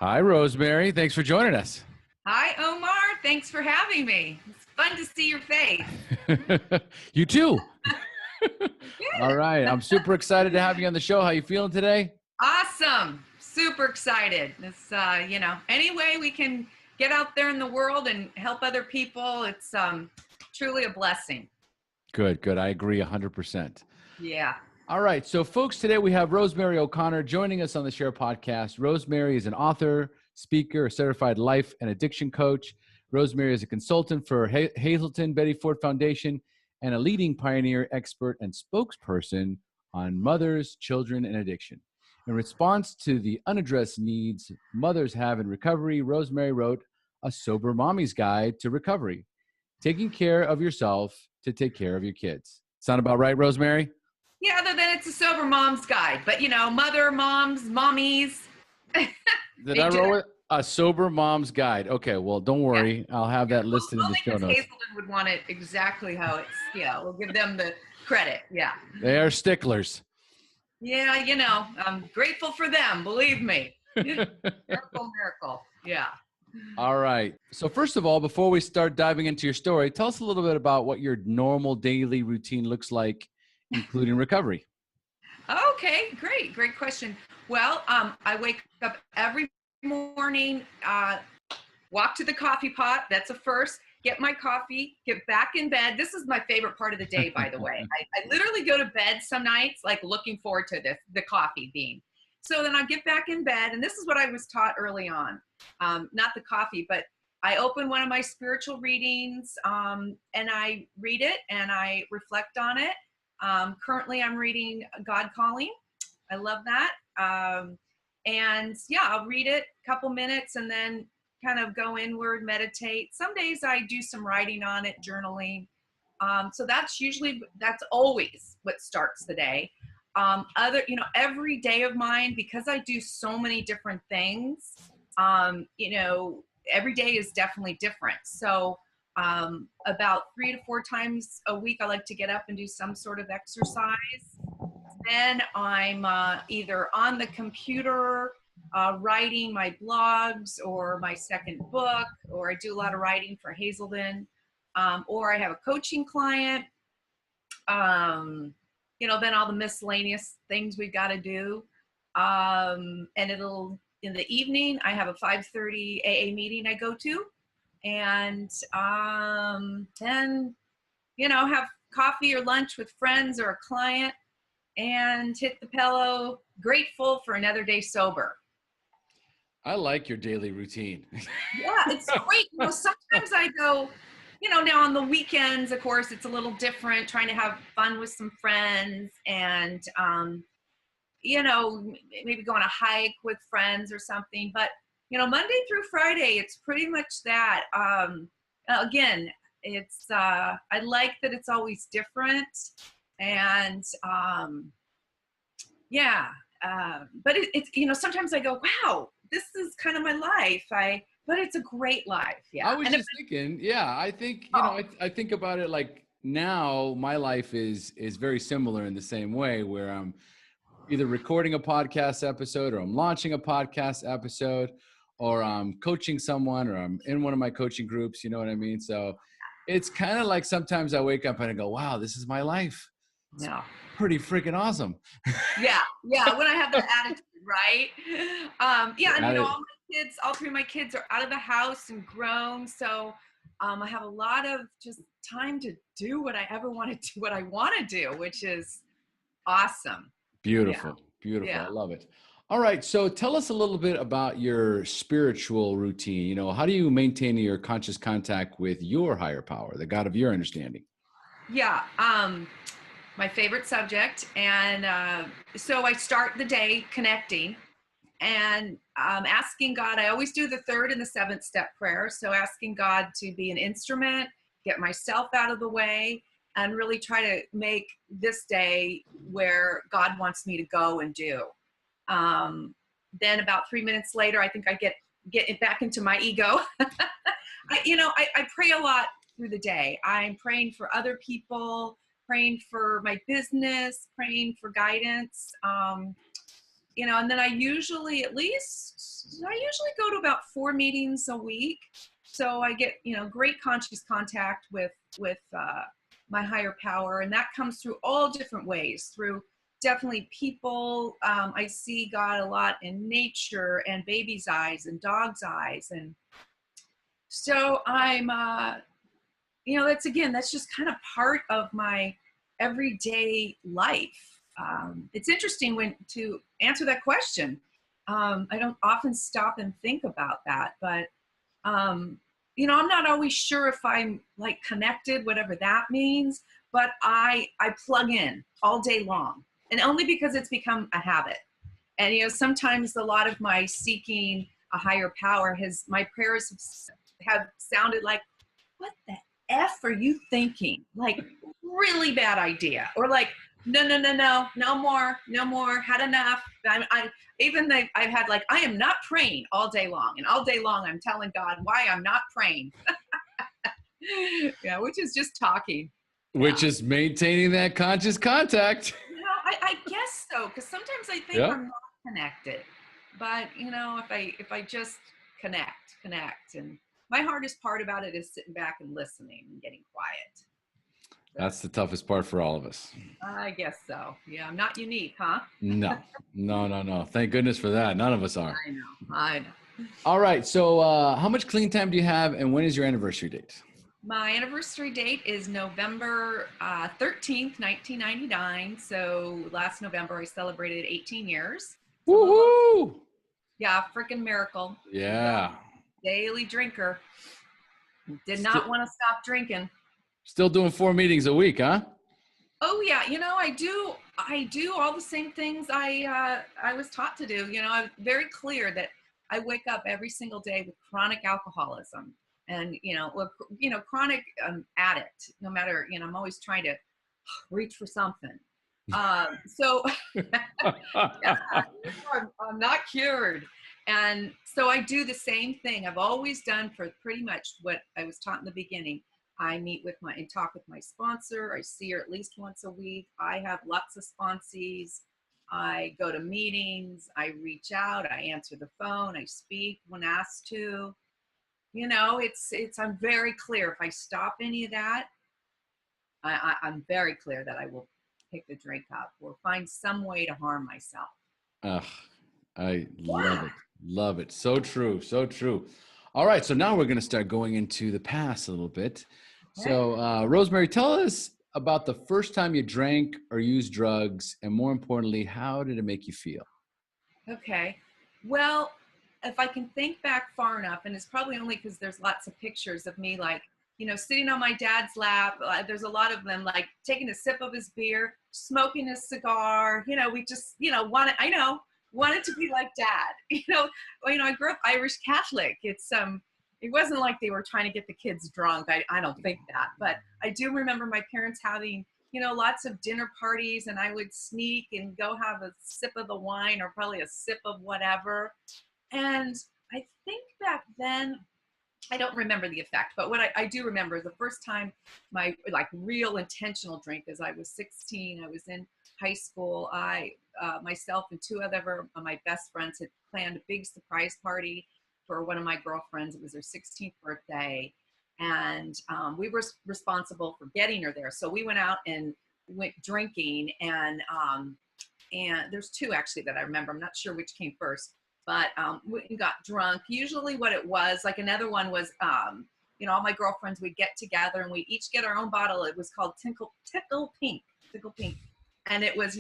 Hi, Rosemary. Thanks for joining us. Hi, Omar. Thanks for having me. It's fun to see your face. You too. All Good. right. I'm super excited to have you on the show. How you feeling today? Awesome. Super excited. It's, any way we can get out there in the world and help other people, it's truly a blessing. Good. I agree 100%. Yeah. All right. So, folks, today we have Rosemary O'Connor joining us on the SHAIR podcast. Rosemary is an author, speaker, a certified life and addiction coach. Rosemary is a consultant for Hazelden Betty Ford Foundation and a leading pioneer, expert, and spokesperson on mothers, children, and addiction. In response to the unaddressed needs mothers have in recovery, Rosemary wrote a Sober Mommy's Guide to Recovery, taking care of yourself to take care of your kids. Sound about right, Rosemary? Yeah, other than it's a sober mom's guide, but mother, moms, mommies. Did I roll with a Sober Mom's Guide? Okay, well, don't worry. I'll have that listed in the show notes. Hazelden would want it exactly how it's, we'll give them the credit. Yeah. They are sticklers. Yeah, I'm grateful for them, believe me. Miracle. Yeah. All right. So first of all, before we start diving into your story, tell us a little bit about what your normal daily routine looks like, including recovery. Okay, great question. Well, I wake up every morning, walk to the coffee pot. That's a first. Get my coffee, get back in bed. This is my favorite part of the day, by the way. I literally go to bed some nights, like looking forward to the coffee being. So then I get back in bed, and this is what I was taught early on. Not the coffee, but I open one of my spiritual readings, and I read it and I reflect on it. Currently, I'm reading God Calling. I love that. And yeah, I'll read it a couple minutes and then kind of go inward, meditate. Some days I do some writing on it, journaling. So that's always what starts the day. Every day of mine, because I do so many different things, every day is definitely different. So about 3 to 4 times a week, I like to get up and do some sort of exercise. Then I'm either on the computer, writing my blogs or my second book, or I do a lot of writing for Hazelden, or I have a coaching client. Then all the miscellaneous things we've got to do. And in the evening, I have a 5:30 AA meeting I go to. And then, have coffee or lunch with friends or a client and hit the pillow, grateful for another day sober. I like your daily routine. Yeah, it's great. Sometimes I go, now on the weekends, of course, it's a little different, trying to have fun with some friends and, maybe go on a hike with friends or something. But, Monday through Friday, it's pretty much that. Again, it's, I like that it's always different. And, but it's, sometimes I go, wow, this is kind of my life. But it's a great life. Yeah. I was just thinking, I think, I think about it like now my life is very similar in the same way, where I'm either recording a podcast episode or I'm launching a podcast episode or I'm coaching someone or I'm in one of my coaching groups, you know what I mean? So it's kind of like sometimes I wake up and I go, wow, this is my life. It's pretty freaking awesome. Yeah. When I have that attitude, right? All 3 of my kids are out of the house and grown. So I have a lot of just time to do what I want to do, which is awesome. Beautiful. Yeah. I love it. All right. So tell us a little bit about your spiritual routine. How do you maintain your conscious contact with your higher power, the God of your understanding? Yeah. My favorite subject. And so I start the day connecting and asking God. I always do the 3rd and the 7th step prayer. So asking God to be an instrument, get myself out of the way, and really try to make this day where God wants me to go and do. Then about 3 minutes later, I think I get it back into my ego. I pray a lot through the day. I'm praying for other people, praying for my business, praying for guidance. and then I usually go to about 4 meetings a week. So I get, great conscious contact with my higher power. And that comes through all different ways, through definitely people. I see God a lot in nature and baby's eyes and dog's eyes. And so I'm, that's just kind of part of my everyday life. It's interesting to answer that question. I don't often stop and think about that, but I'm not always sure if I'm like connected, whatever that means, but I plug in all day long, and only because it's become a habit. And, sometimes a lot of my seeking a higher power my prayers have sounded like, what the F are you thinking? Like, really bad idea. Or like, no more, had enough. I've had like, I am not praying all day long. And all day long, I'm telling God why I'm not praying. Yeah, which is just talking. Which is maintaining that conscious contact. I guess so. Because sometimes I think I'm not connected. But, if I just connect. And my hardest part about it is sitting back and listening and getting quiet. That's the toughest part for all of us. I guess so. Yeah, I'm not unique, huh? No. Thank goodness for that. None of us are. I know. All right. So how much clean time do you have, and when is your anniversary date? My anniversary date is November 13th, 1999. So last November, I celebrated 18 years. Woohoo! Yeah, freaking miracle. Yeah. Daily drinker. Did not want to stop drinking. Still doing 4 meetings a week, huh? Oh yeah, I do all the same things I was taught to do. I'm very clear that I wake up every single day with chronic alcoholism, and chronic addict. No matter, I'm always trying to reach for something. So yeah, I'm not cured, and so I do the same thing I've always done for pretty much what I was taught in the beginning. I meet and talk with my sponsor. I see her at least once a week. I have lots of sponsees. I go to meetings. I reach out. I answer the phone. I speak when asked to. I'm very clear. If I stop any of that, I'm very clear that I will pick the drink up or find some way to harm myself. I love it. So true. All right, so now we're going to start going into the past a little bit. Okay. So, Rosemary, tell us about the first time you drank or used drugs, and more importantly, how did it make you feel? Okay. Well, if I can think back far enough, and it's probably only because there's lots of pictures of me, like, sitting on my dad's lap. There's a lot of them, like taking a sip of his beer, smoking a cigar. We just, wanted to be like dad. I grew up Irish Catholic. It wasn't like they were trying to get the kids drunk. I don't think that, but I do remember my parents having, lots of dinner parties, and I would sneak and go have a sip of the wine or probably a sip of whatever. And I think back then, I don't remember the effect, but what I do remember is the first time my real intentional drink is I was 16. I was in high school. Myself and 2 other of my best friends had planned a big surprise party for one of my girlfriends. It was her 16th birthday, and we were responsible for getting her there. So we went out and went drinking, and there's 2 actually that I remember. I'm not sure which came first. But we got drunk. Usually what it was, like another one was, all my girlfriends, we'd get together and we'd each get our own bottle. It was called Tickle Pink. And it was,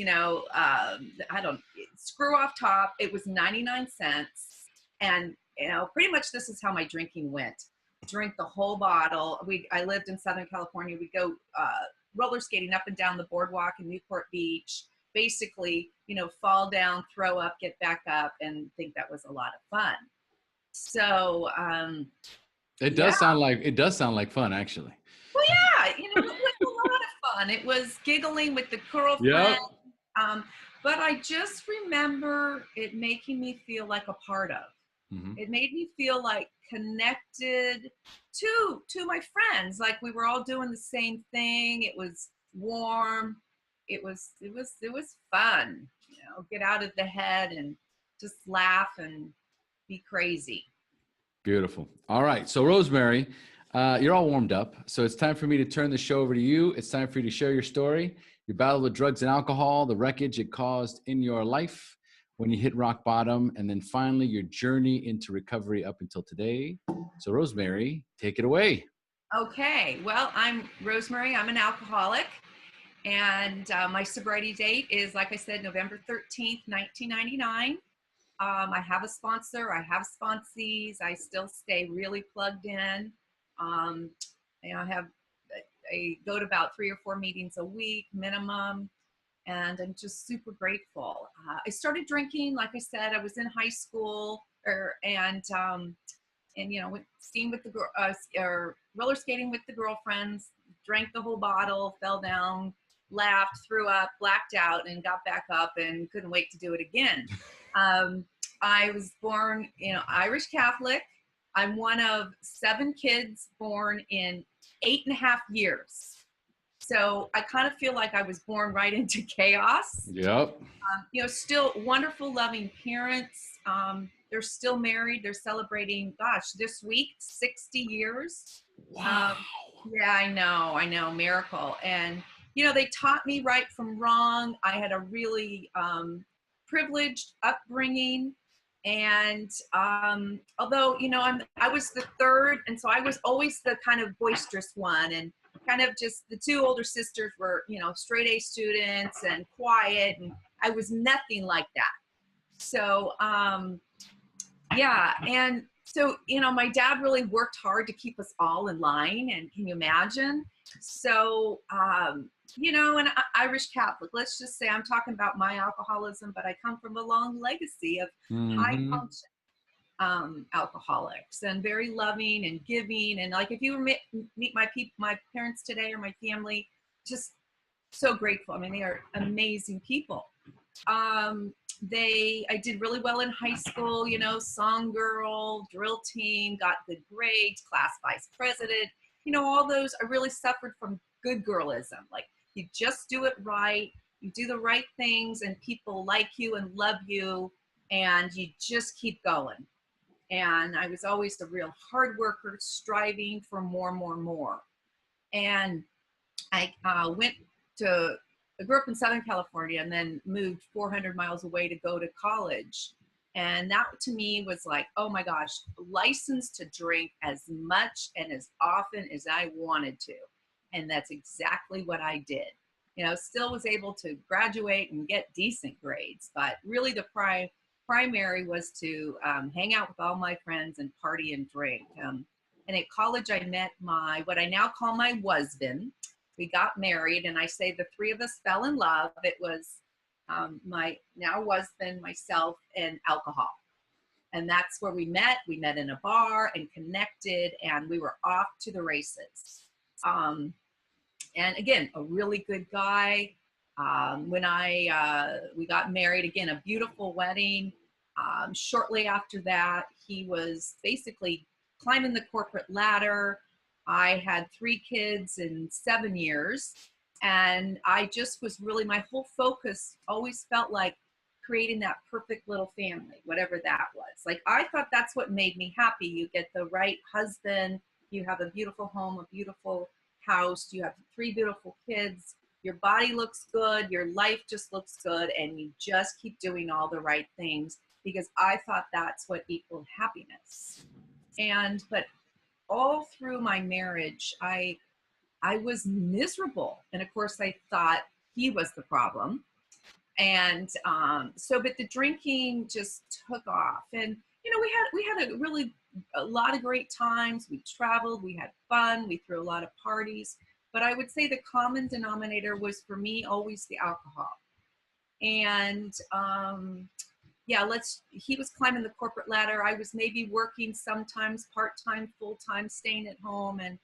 screw off top. It was 99 cents. And, pretty much this is how my drinking went. Drink the whole bottle. I lived in Southern California. We'd go roller skating up and down the boardwalk in Newport Beach. Basically, fall down, throw up, get back up, and think that was a lot of fun. So it does sound like fun, actually. Well, yeah, it was a lot of fun. It was giggling with the girlfriend. Yep. But I just remember it making me feel like a part of. Mm-hmm. It made me feel like connected to my friends. Like we were all doing the same thing. It was warm. It was fun. get out of the head and just laugh and be crazy. Beautiful. All right. So Rosemary, you're all warmed up. So it's time for me to turn the show over to you. It's time for you to share your story, your battle with drugs and alcohol, the wreckage it caused in your life when you hit rock bottom, and then finally your journey into recovery up until today. So Rosemary, take it away. Okay. Well, I'm Rosemary. I'm an alcoholic. And my sobriety date is, like I said, November 13th, 1999. I have a sponsor. I have sponsees. I still stay really plugged in. And I go to about 3 or 4 meetings a week minimum. And I'm just super grateful. I started drinking, like I said, I was in high school, and went skiing with the or roller skating with the girlfriends, drank the whole bottle, fell down, laughed, threw up, blacked out, and got back up and couldn't wait to do it again. I was born, Irish Catholic. I'm one of 7 kids born in 8.5 years. So I kind of feel like I was born right into chaos. Yep. Still wonderful, loving parents. They're still married. They're celebrating, this week, 60 years. Wow. Yeah, I know, miracle. And, they taught me right from wrong. I had a really privileged upbringing. And although, I was the third, and so I was always the kind of boisterous one, and kind of just the 2 older sisters were, straight A students and quiet, and I was nothing like that. So, yeah. And so, my dad really worked hard to keep us all in line, and can you imagine? So, and Irish Catholic, let's just say I'm talking about my alcoholism, but I come from a long legacy of high function alcoholics, and very loving and giving. And like, if you meet my parents today, or my family, just so grateful. I mean, they are amazing people. I did really well in high school, song girl, drill team, got good grades, class vice president, all those. I really suffered from good girlism. Like, you just do it right, you do the right things, and people like you and love you, and you just keep going. And I was always a real hard worker, striving for more. And I grew up in Southern California, and then moved 400 miles away to go to college. And that to me was like, oh my gosh, license to drink as much and as often as I wanted to. And that's exactly what I did. Still was able to graduate and get decent grades, but really the primary was to hang out with all my friends and party and drink. And at college, I met what I now call my husband. We got married, and I say the 3 of us fell in love. It was my now husband, myself, and alcohol. And that's where we met. We met in a bar and connected, and we were off to the races. And again, a really good guy. When we got married, again, a beautiful wedding. Shortly after that, he was basically climbing the corporate ladder. I had 3 kids in 7 years, and I just was really, my whole focus always felt like creating that perfect little family, whatever that was. Like, I thought that's what made me happy. You get the right husband, you have a beautiful home, a beautiful house, you have 3 beautiful kids, your body looks good, your life just looks good, and you just keep doing all the right things, because I thought that's what equaled happiness. But all through my marriage, I was miserable. And of course, I thought he was the problem. And but the drinking just took off. And, we had a lot of great times. We traveled, we had fun, we threw a lot of parties. But I would say the common denominator was, for me, always the alcohol. And he was climbing the corporate ladder. I was maybe working sometimes part-time, full-time, staying at home. And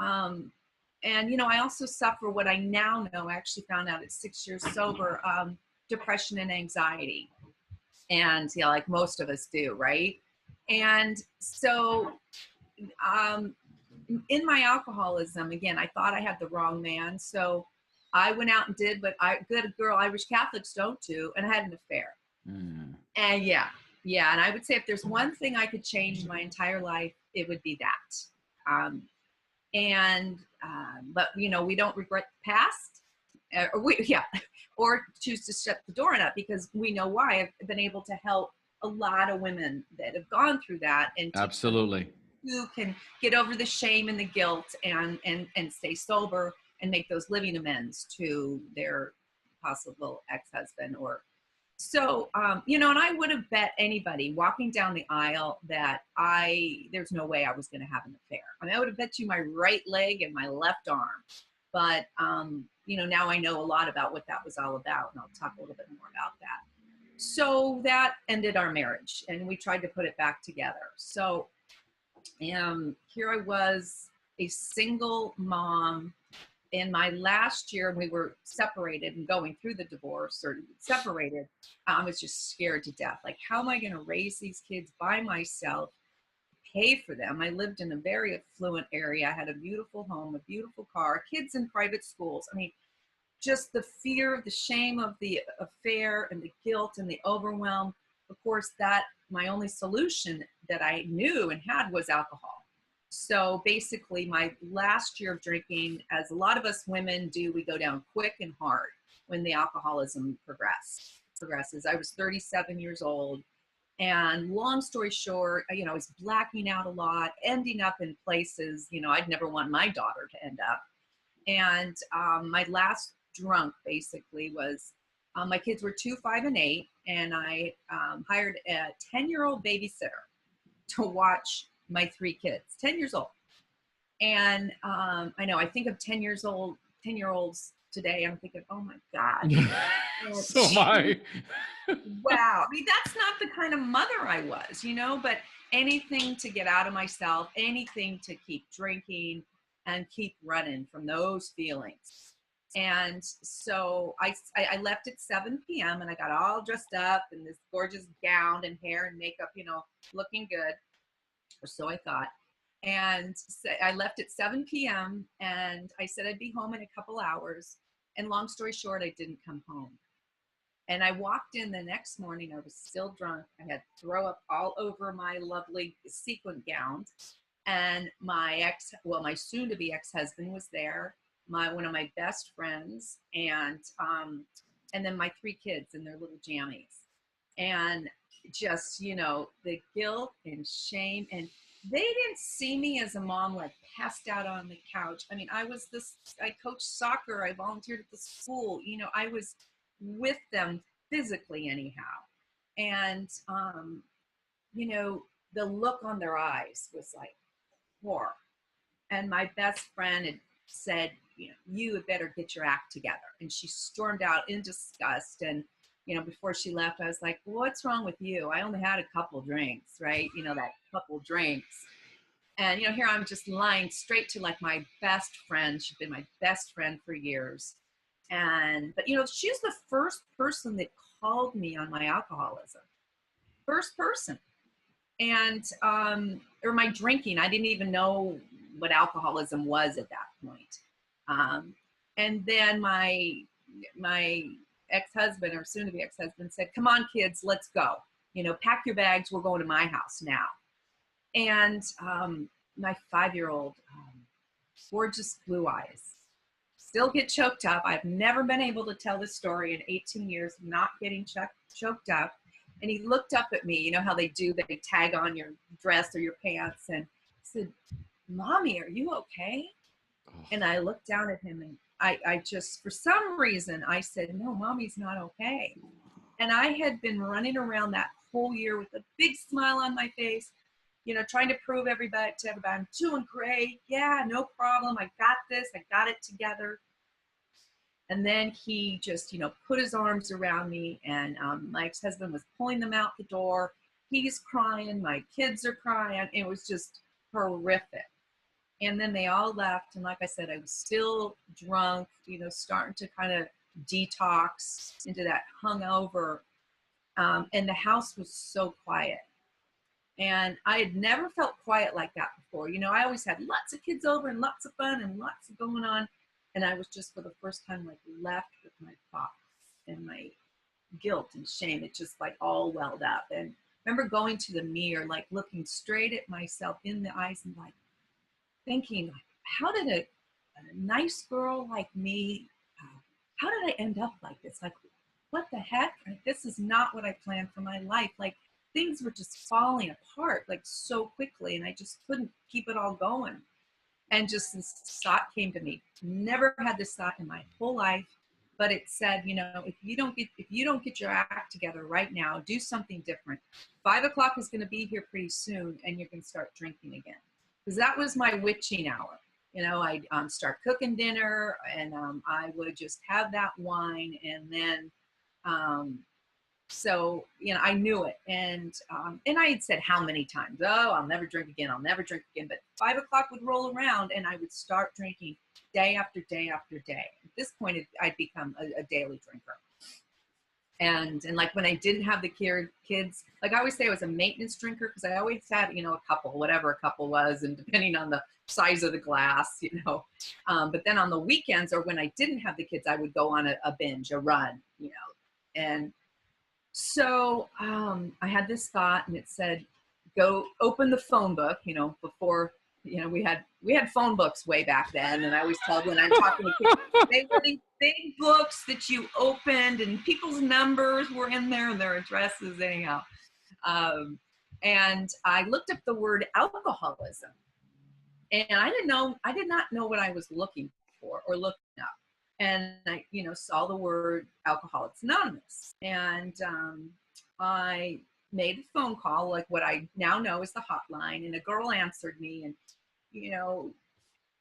I also suffer what I now know, I actually found out at 6 years sober, depression and anxiety. And like most of us do, right? And so in my alcoholism, again, I thought I had the wrong man. So I went out and did what good girl Irish Catholics don't do, and I had an affair. And yeah. And I would say if there's one thing I could change in my entire life, it would be that. But we don't regret the past, or choose to shut the door on it, because we know why. I've been able to help a lot of women that have gone through that, and absolutely, who can get over the shame and the guilt and stay sober and make those living amends to their possible ex-husband. Or so, and I would have bet anybody walking down the aisle that there's no way I was going to have an affair. I mean, I would have bet you my right leg and my left arm. But, now I know a lot about what that was all about, and I'll talk a little bit more about that. So that ended our marriage, and we tried to put it back together. So here I was, a single mom. In my last year, we were separated and going through the divorce, or separated. I was just scared to death. Like, how am I going to raise these kids by myself, pay for them? I lived in a very affluent area. I had a beautiful home, a beautiful car, kids in private schools. I mean, just the fear, the shame of the affair, and the guilt and the overwhelm. Of course, my only solution that I knew and had was alcohol. So basically, my last year of drinking, as a lot of us women do, we go down quick and hard when the alcoholism progresses. I was 37 years old. And long story short, I was blacking out a lot, ending up in places, I'd never want my daughter to end up. And my last drunk basically was, my kids were 2, 5, and 8. And I hired a 10-year-old babysitter to watch my 3 kids, 10 years old. And I know, I think of 10-year-olds today, I'm thinking, oh my God. So am I. Wow. I mean, that's not the kind of mother I was, but anything to get out of myself, anything to keep drinking and keep running from those feelings. And so I left at 7 p.m. and I got all dressed up in this gorgeous gown and hair and makeup, looking good, or so I thought. And I left at 7 p.m. and I said I'd be home in a couple hours. And long story short, I didn't come home. And I walked in the next morning. I was still drunk. I had throw up all over my lovely sequin gown. And my soon-to-be ex-husband was there, one of my best friends, and then my 3 kids in their little jammies. And just, the guilt and shame. And they didn't see me as a mom, like passed out on the couch. I mean, I coached soccer. I volunteered at the school. I was with them physically anyhow. And, the look on their eyes was like horror. And my best friend had said, you had better get your act together. And she stormed out in disgust. And, before she left, I was like, what's wrong with you? I only had a couple drinks, right? that couple drinks. And, here I'm just lying straight to like my best friend. She'd been my best friend for years. But she's the first person that called me on my alcoholism. First person. And, or my drinking. I didn't even know what alcoholism was at that point. And then my ex-husband, or soon to be ex-husband, said, come on kids, let's go. Pack your bags. We're going to my house now. And, my 5-year-old, gorgeous blue eyes, still get choked up. I've never been able to tell this story in 18 years, not getting choked up. And he looked up at me, how they do, they tag on your dress or your pants, and said, Mommy, are you okay? And I looked down at him, and I just, for some reason, I said, no, Mommy's not okay. And I had been running around that whole year with a big smile on my face, trying to prove to everybody, I'm doing great. Yeah, no problem. I got this. I got it together. And then he just, put his arms around me, and my ex-husband was pulling them out the door. He's crying. My kids are crying. It was just horrific. And then they all left. And like I said, I was still drunk, starting to kind of detox into that hungover. And the house was so quiet. And I had never felt quiet like that before. I always had lots of kids over and lots of fun and lots of going on. And I was just for the first time like left with my thoughts and my guilt and shame. It just like all welled up. And I remember going to the mirror, like looking straight at myself in the eyes and like thinking, like, how did a nice girl like me, how did I end up like this? Like, what the heck? Like, this is not what I planned for my life. Like, things were just falling apart like so quickly, and I just couldn't keep it all going. And just this thought came to me. Never had this thought in my whole life, but it said, you know, if you don't get your act together right now, do something different. 5 o'clock is going to be here pretty soon, and you're going to start drinking again. Because that was my witching hour. You know, I'd start cooking dinner, and I would just have that wine, and then so, you know, I knew it. And I had said how many times, oh, I'll never drink again. I'll never drink again. But 5 o'clock would roll around and I would start drinking day after day after day. At this point, I'd become a daily drinker. And like when I didn't have the kids, like I always say I was a maintenance drinker because I always had, you know, a couple, whatever a couple was, and depending on the size of the glass, you know. But then on the weekends or when I didn't have the kids, I would go on a binge, a run, you know. And so I had this thought, and it said, go open the phone book, you know, before, you know, we had phone books way back then. And I always tell when I'm talking to kids, they were these big books that you opened and people's numbers were in there and their addresses anyhow. And I looked up the word alcoholism, and I did not know what I was looking for or looking up. And I, you know, saw the word Alcoholics Anonymous, and I made a phone call, like what I now know is the hotline, and a girl answered me, and, you know,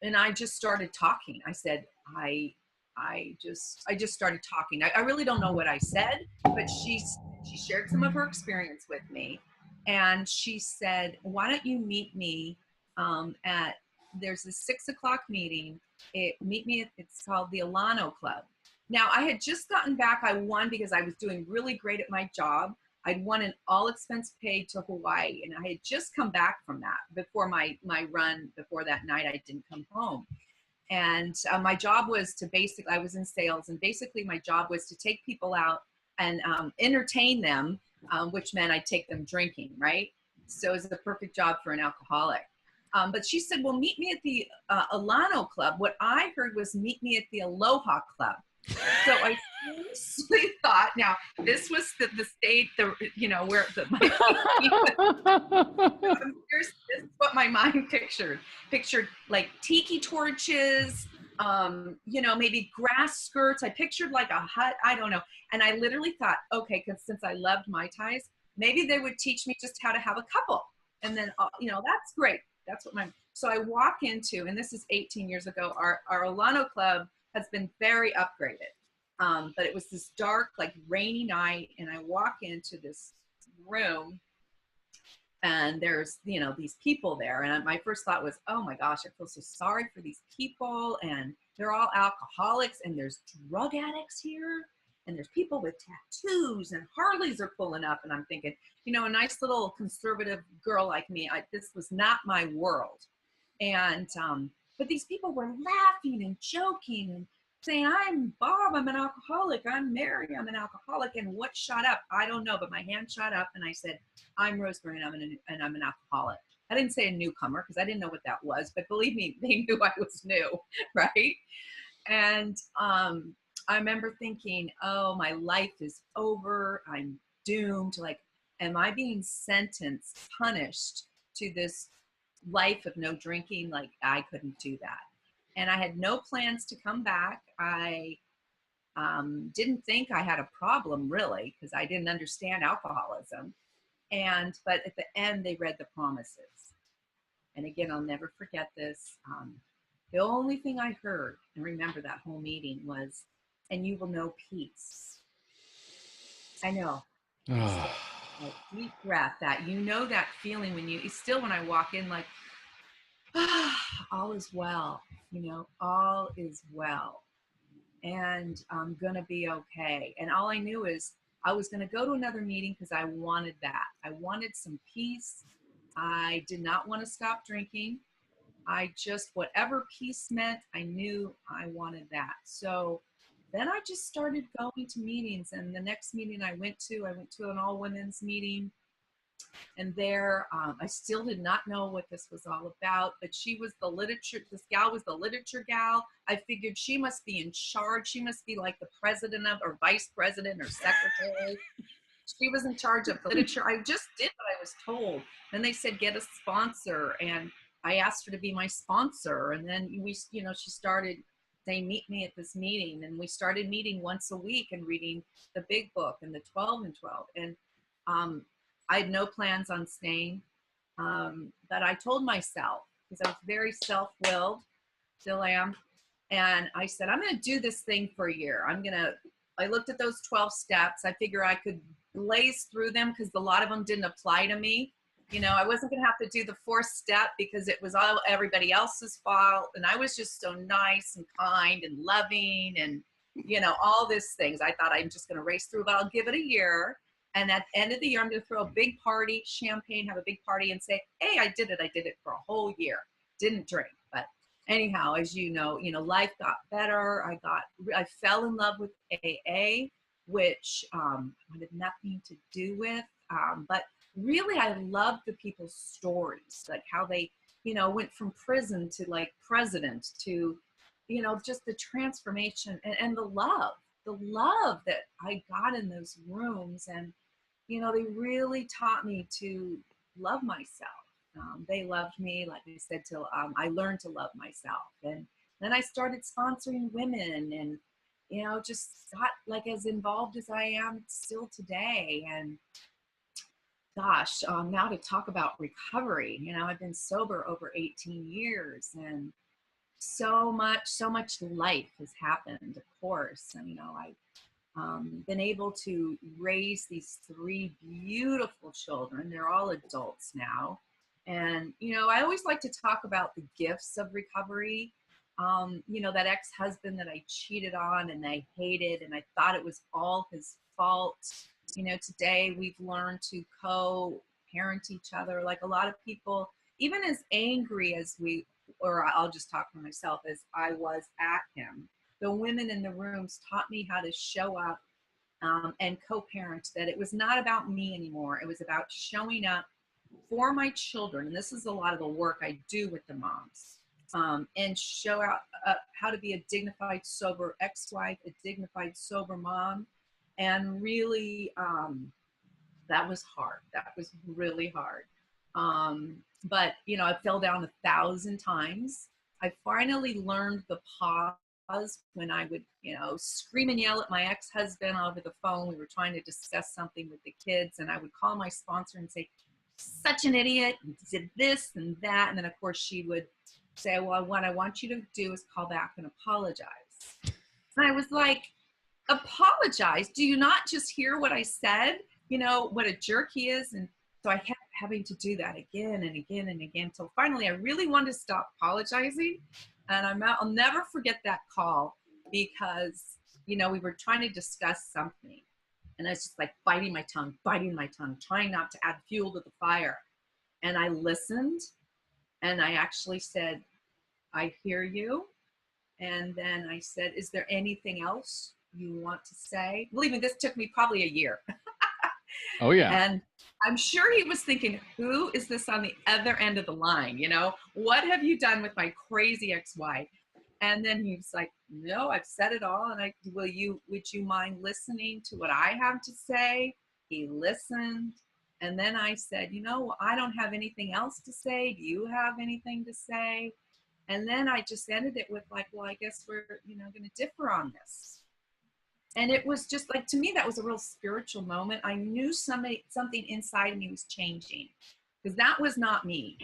and I just started talking. I said, I just started talking. I really don't know what I said, but she shared some of her experience with me, and she said, why don't you meet me there's a 6 o'clock meeting. Meet me it's called the Alano Club. Now, I had just gotten back. I won because I was doing really great at my job. I'd won an all expense paid to Hawaii, and I had just come back from that before my run. Before that night, I didn't come home. And my job was to I was in sales, and basically my job was to take people out and entertain them, which meant I'd take them drinking, right? So it was the perfect job for an alcoholic. But she said, well, meet me at the Alano Club. What I heard was meet me at the Aloha Club. So I seriously thought, now this was the state, you know, where this is what my mind pictured like tiki torches, you know, maybe grass skirts. I pictured like a hut, I don't know. And I literally thought, okay, because since I loved Mai Tais, maybe they would teach me just how to have a couple. And then, you know, that's great. That's what so I walk into, and this is 18 years ago, our Alano Club has been very upgraded. But it was this dark, like rainy night, and I walk into this room, and there's, you know, these people there. And my first thought was, oh my gosh, I feel so sorry for these people. And they're all alcoholics, and there's drug addicts here. And there's people with tattoos, and Harleys are pulling up. And I'm thinking, you know, a nice little conservative girl like me, this was not my world. And, but these people were laughing and joking and saying, I'm Bob, I'm an alcoholic. I'm Mary, I'm an alcoholic. And what shot up? I don't know, but my hand shot up, and I said, I'm Rosemary, and I'm an alcoholic. I didn't say a newcomer because I didn't know what that was, but believe me, they knew I was new, right? And I remember thinking, oh, my life is over. I'm doomed. Like, am I being sentenced, punished to this life of no drinking? Like, I couldn't do that. And I had no plans to come back. I didn't think I had a problem, really, because I didn't understand alcoholism. But at the end, they read the promises. And again, I'll never forget this. The only thing I heard, and remember that whole meeting, was, and you will know peace. I know. A deep breath, that, you know, that feeling when when I walk in, like, all is well, you know, all is well, and I'm going to be okay. And all I knew is I was going to go to another meeting because I wanted that. I wanted some peace. I did not want to stop drinking. I just, whatever peace meant, I knew I wanted that. So then I just started going to meetings. And the next meeting I went to an all women's meeting. And there, I still did not know what this was all about, but she was the literature, this gal was the literature gal. I figured she must be in charge. She must be like the president of, or vice president or secretary. She was in charge of the literature. I just did what I was told. Then they said, get a sponsor. And I asked her to be my sponsor. And then we, she started saying, meet me at this meeting. And we started meeting once a week and reading the big book and the 12 and 12. And I had no plans on staying. But I told myself, because I was very self-willed, still am. And I said, I'm going to do this thing for a year. I looked at those 12 steps. I figure I could blaze through them because a lot of them didn't apply to me. I wasn't going to have to do the fourth step because it was all everybody else's fault. And I was just so nice and kind and loving and, all these things. I thought I'm just going to race through, but I'll give it a year. And at the end of the year, I'm going to throw a big party, champagne, have a big party and say, hey, I did it. I did it for a whole year. Didn't drink. But anyhow, as you know, life got better. I fell in love with AA, which I had nothing to do with. But really, I loved the people's stories, like how they, went from prison to like president to, just the transformation and the love that I got in those rooms. And, they really taught me to love myself. They loved me, like I said, till I learned to love myself. And then I started sponsoring women and, just got like as involved as I am still today. And gosh, now to talk about recovery, I've been sober over 18 years and so much life has happened, of course. And, I've been able to raise these 3 beautiful children. They're all adults now. And, I always like to talk about the gifts of recovery. That ex-husband that I cheated on and I hated and I thought it was all his fault. Today we've learned to co-parent each other. Like a lot of people, even as angry as or I'll just talk for myself, as I was at him, the women in the rooms taught me how to show up and co-parent, that it was not about me anymore. It was about showing up for my children. And this is a lot of the work I do with the moms, and show out how to be a dignified, sober ex-wife, a dignified, sober mom. And really, that was hard. That was really hard. But, I fell down 1,000 times. I finally learned the pause when I would, scream and yell at my ex-husband over the phone. We were trying to discuss something with the kids, and I would call my sponsor and say, such an idiot, did this and that. And then, of course, she would say, well, what I want you to do is call back and apologize. And I was like, apologize? Do you not just hear what I said? What a jerk he is. And so I kept having to do that again and again and again until finally I really wanted to stop apologizing. And I'll never forget that call because, we were trying to discuss something. And I was just like biting my tongue, trying not to add fuel to the fire. And I listened and I actually said, I hear you. And then I said, is there anything else you want to say? Believe me, this took me probably a year. Oh, yeah. And I'm sure he was thinking, who is this on the other end of the line? What have you done with my crazy ex-wife? And then he was like, no, I've said it all. And would you mind listening to what I have to say? He listened. And then I said, I don't have anything else to say. Do you have anything to say? And then I just ended it with like, well, I guess we're, going to differ on this. And it was just like, to me, that was a real spiritual moment. I knew something inside me was changing because that was not me,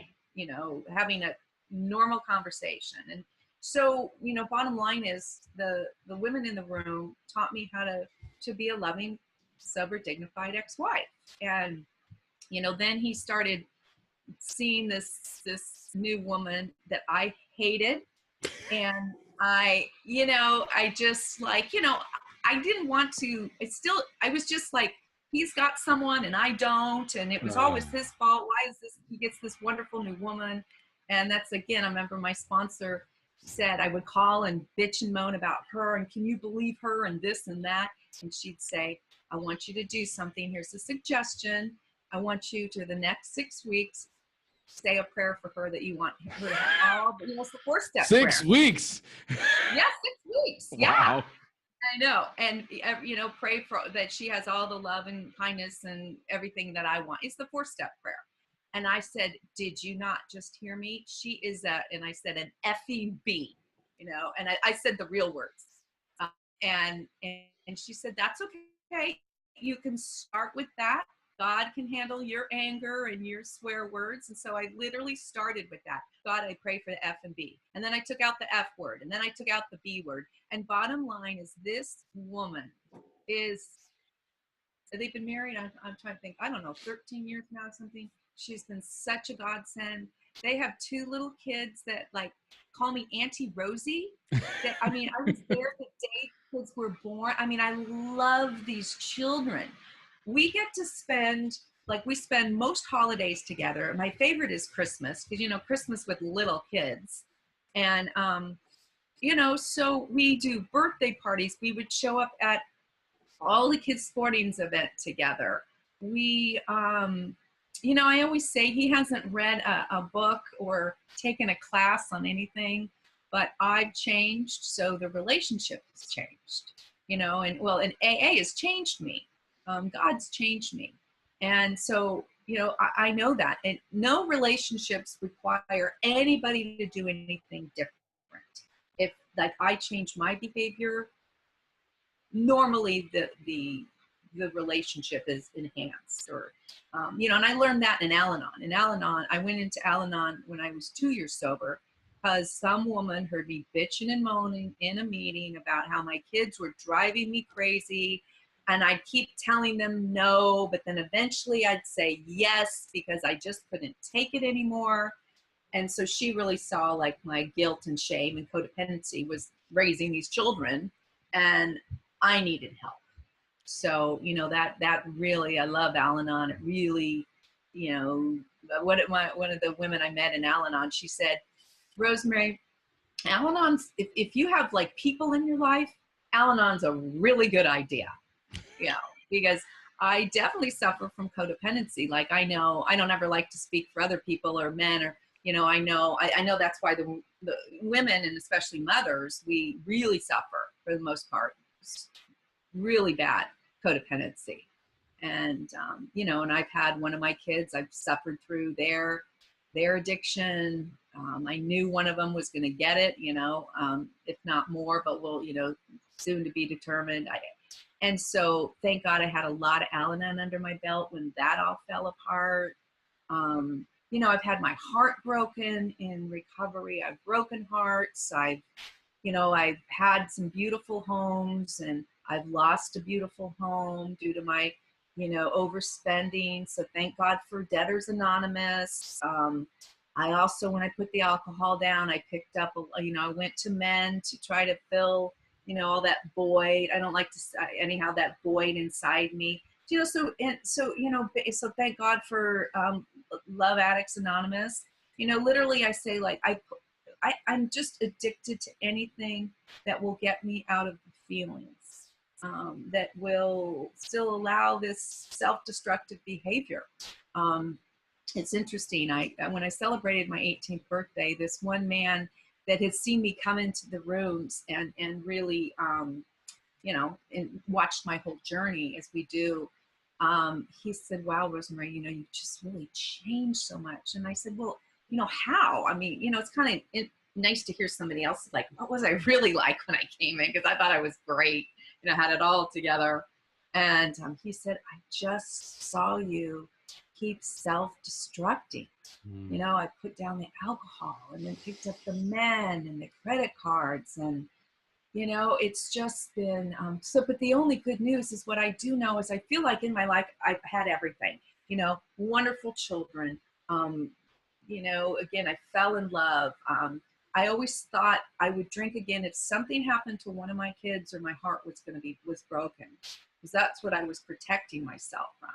having a normal conversation. And so, bottom line is the women in the room taught me how to be a loving, sober, dignified ex-wife. And, then he started seeing this new woman that I hated. And I just like, I didn't want to, I was just like, he's got someone and I don't. And it was always his fault. Why is this, he gets this wonderful new woman. And that's, again, I remember my sponsor said I would call and bitch and moan about her, and can you believe her, and this and that. And she'd say, I want you to do something. Here's a suggestion. I want you to the next 6 weeks say a prayer for her that you want her to have all, it's the 4-step prayer. 6 weeks. Yeah, 6 weeks. Yeah. Wow. I know. And, pray for that she has all the love and kindness and everything that I want. It's the 4-step prayer. And I said, did you not just hear me? She is and I said, an effing B, and I said the real words. And she said, that's okay. You can start with that. God can handle your anger and your swear words. And so I literally started with that. God, I pray for the F and B. And then I took out the F word, and then I took out the B word. And bottom line is, this woman they've been married, I'm trying to think, I don't know, 13 years now or something. She's been such a godsend. They have 2 little kids that call me Auntie Rosie. I was there the day kids were born. I love these children. We get to spend, we spend most holidays together. My favorite is Christmas, because, Christmas with little kids. And, so we do birthday parties. We would show up at all the kids' sportings event together. We, I always say he hasn't read a book or taken a class on anything, but I've changed, so the relationship has changed, and AA has changed me. God's changed me. And so, I know that. And no relationships require anybody to do anything different. If I change my behavior, normally the relationship is enhanced, or and I learned that in Al-Anon. I went into Al-Anon when I was 2 years sober, because some woman heard me bitching and moaning in a meeting about how my kids were driving me crazy, and I'd keep telling them no, but then eventually I'd say yes because I just couldn't take it anymore. And so she really saw my guilt and shame and codependency was raising these children, and I needed help. So, that really, I love Al-Anon. It really, one of the women I met in Al-Anon, she said, Rosemary, Al-Anon's, if you have people in your life, Al-Anon's a really good idea, because I definitely suffer from codependency. I know I don't ever like to speak for other people or men, or, I know that's why the women, and especially mothers, we really suffer for the most part. Really bad codependency. And, and I've had one of my kids, I've suffered through their addiction. I knew one of them was going to get it, if not more, but will, soon to be determined. And so thank God I had a lot of Al-Anon under my belt when that all fell apart. I've had my heart broken in recovery. I've broken hearts. I've had some beautiful homes, and I've lost a beautiful home due to my, overspending. So thank God for Debtors Anonymous. I also, when I put the alcohol down, I picked up, I went to men to try to fill, all that void. I don't like to, anyhow, that void inside me. So thank God for Love Addicts Anonymous. Literally I say, I'm just addicted to anything that will get me out of the feelings, that will still allow this self-destructive behavior. It's interesting. When I celebrated my 18th birthday, this one man that had seen me come into the rooms and really, and watched my whole journey as we do, he said, wow, Rosemary, you just really changed so much. And I said, well, how? It's kind of nice to hear somebody else what was I really like when I came in? Because I thought I was great, had it all together. And he said, I just saw you keep self-destructing. I put down the alcohol and then picked up the men and the credit cards, and it's just been but the only good news is, what I do know is, I feel like in my life I've had everything, wonderful children, again, I fell in love. I always thought I would drink again if something happened to one of my kids, or my heart was broken, because that's what I was protecting myself from.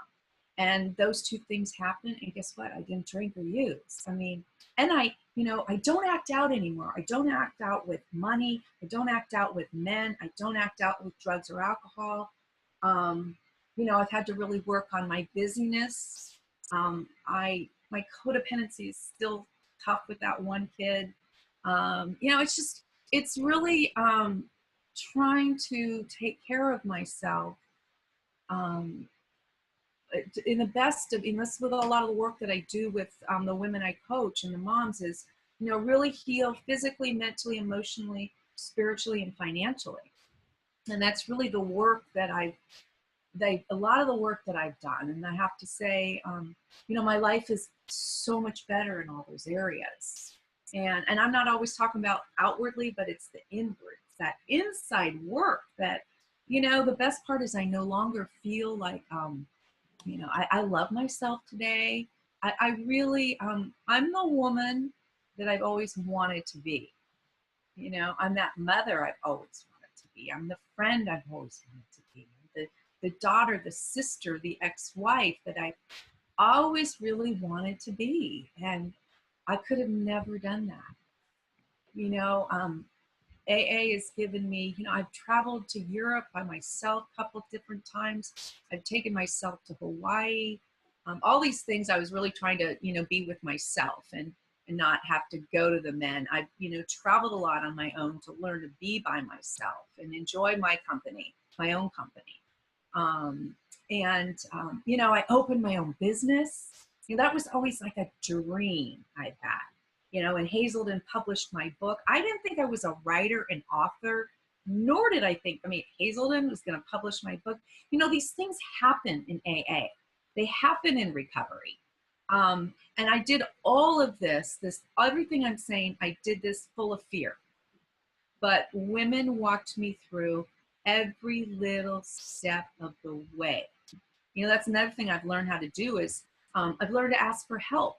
And those two things happened. And guess what? I didn't drink or use. I mean, and I, I don't act out anymore. I don't act out with money. I don't act out with men. I don't act out with drugs or alcohol. I've had to really work on my busyness. My codependency is still tough with that one kid. It's really trying to take care of myself in the best of, and this with a lot of the work that I do with the women I coach and the moms is, really heal physically, mentally, emotionally, spiritually, and financially. And that's really the work that a lot of the work that I've done. And I have to say, my life is so much better in all those areas. And I'm not always talking about outwardly, but it's the inward, it's that inside work that, the best part is I no longer feel like, I love myself today. I really, I'm the woman that I've always wanted to be. I'm that mother I've always wanted to be. I'm the friend I've always wanted to be. The daughter, the sister, the ex-wife that I always really wanted to be. And I could have never done that. AA has given me, I've traveled to Europe by myself a couple of different times. I've taken myself to Hawaii. All these things I was really trying to, be with myself and not have to go to the men. I've, traveled a lot on my own to learn to be by myself and enjoy my company, my own company. I opened my own business. That was always like a dream I've had. And Hazelden published my book. I didn't think I was a writer and author, nor did I think, Hazelden was going to publish my book. These things happen in AA. They happen in recovery. And I did all of this, everything I'm saying, I did this full of fear. But women walked me through every little step of the way. That's another thing I've learned how to do is I've learned to ask for help.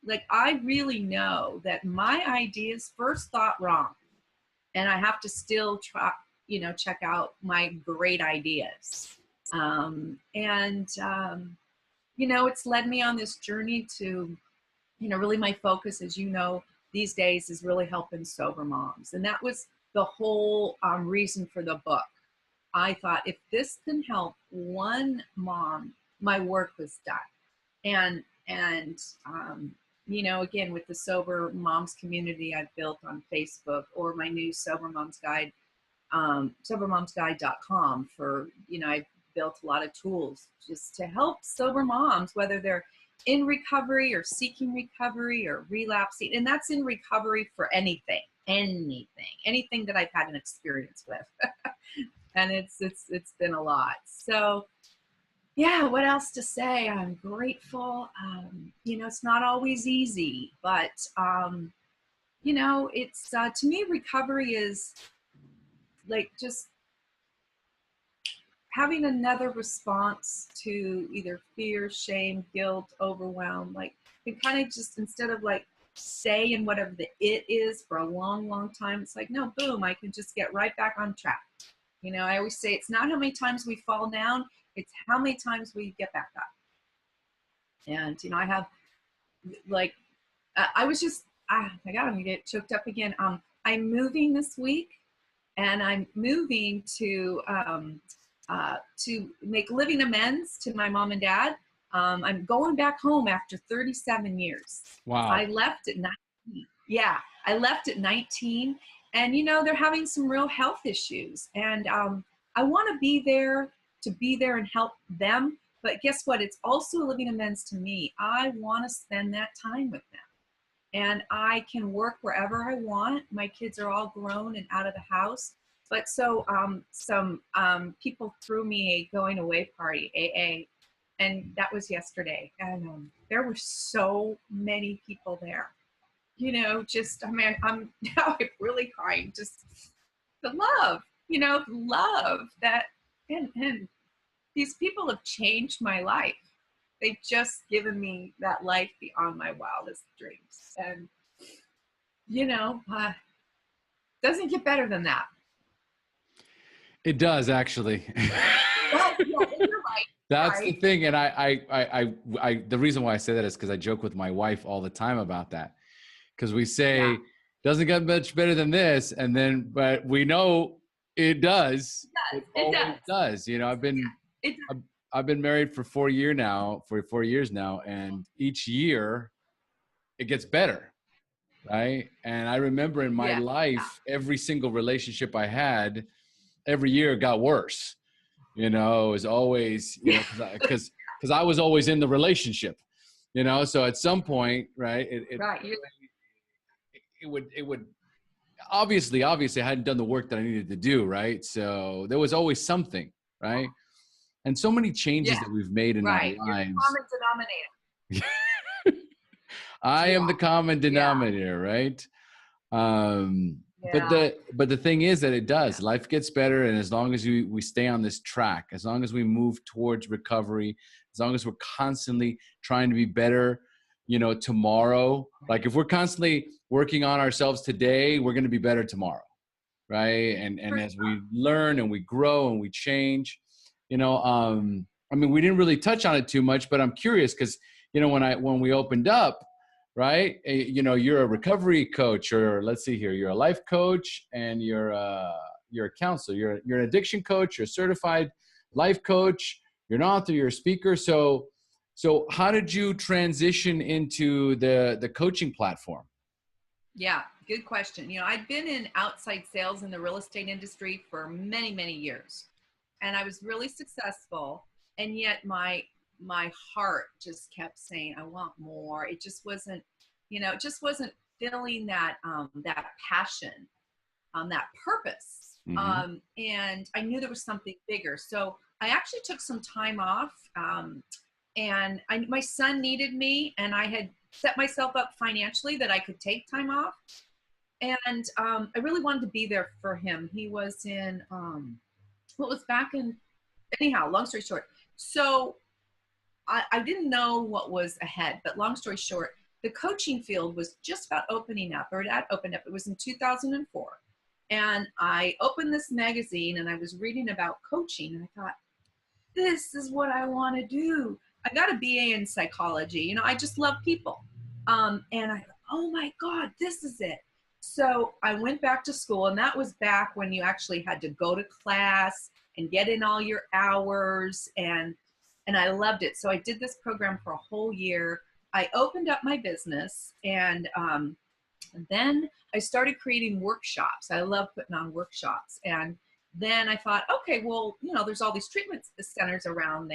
Like, I really know that my ideas first thought wrong, and I have to still try, check out my great ideas. It's led me on this journey to, really my focus, as these days is really helping sober moms. And that was the whole reason for the book. I thought, if this can help one mom, my work was done. Again, with the Sober Moms community I've built on Facebook, or my new Sober Moms Guide, sobermomsguide.com for, I've built a lot of tools just to help sober moms, whether they're in recovery or seeking recovery or relapsing. And that's in recovery for anything that I've had an experience with. And it's been a lot. So yeah, what else to say? I'm grateful. It's not always easy, but, it's, to me, recovery is like just having another response to either fear, shame, guilt, overwhelm. Like, it kind of just, instead of like stay in whatever the it is for a long, long time, it's like, no, boom, I can just get right back on track. I always say it's not how many times we fall down, it's how many times we get back up. And, I have like, I was just, my God, I'm gonna get choked up again. I'm moving this week, and I'm moving to make living amends to my mom and dad. I'm going back home after 37 years. Wow. I left at 19. Yeah, I left at 19. And, they're having some real health issues. And I want to be there and help them. But guess what? It's also living amends to me. I want to spend that time with them. And I can work wherever I want. My kids are all grown and out of the house. But so some people threw me a going away party, AA. And that was yesterday. And there were so many people there. I'm now I'm really crying, just the love, love that, and these people have changed my life. They've just given me that life beyond my wildest dreams. And, doesn't get better than that. It does, actually. Well, yeah, you're right. That's the Right. thing. And the reason why I say that is because I joke with my wife all the time about that. Because we Yeah. say, doesn't get much better than this. And then, but we know it does. It It does. It always does. does. You know, It I've been married for 4 years now. And each year it gets better. Right. And I remember in my Yeah. life, every single relationship I had, every year got worse. You know, it was always, you know, because I was always in the relationship, you know, so at some point, right, Right. it would obviously I hadn't done the work that I needed to do, right? So there was always something, right? And so many changes Yeah. that we've made in our Right. You're the lives. common denominator. I You am the are. common Yeah. denominator, right? But Yeah. the thing is that it does. Yeah. Life gets better, and as long as we stay on this track, as long as we move towards recovery, as long as we're constantly trying to be better, you know, tomorrow. Like if we're constantly working on ourselves today, we're going to be better tomorrow, right? And For as we learn and we grow and we change, you know, I mean, we didn't really touch on it too much, but I'm curious because, you know, when we opened up, right, you know, you're a recovery coach, or let's see here, you're a life coach, and you're a counselor, you're an addiction coach, you're a certified life coach, you're an author, you're a speaker. So how did you transition into the coaching platform? Yeah, good question. You know, I'd been in outside sales in the real estate industry for many, many years, and I was really successful. And yet my heart just kept saying, I want more. It just wasn't, it just wasn't feeling that passion, that purpose. Mm-hmm. And I knew there was something bigger. So I actually took some time off. And my son needed me, and I had set myself up financially that I could take time off. And I really wanted to be there for him. He was in, what was back in, anyhow, long story short. So I didn't know what was ahead, but long story short, the coaching field was just about opening up, or it had opened up. It was in 2004. And I opened this magazine and I was reading about coaching, and I thought, this is what I want to do. I got a BA in psychology. You know, I just love people. And I thought, oh my God, this is it. So I went back to school, and that was back when you actually had to go to class and get in all your hours, and I loved it. So I did this program for a whole year. I opened up my business, and then I started creating workshops. I love putting on workshops. And then I thought, okay, well, there's all these treatment centers around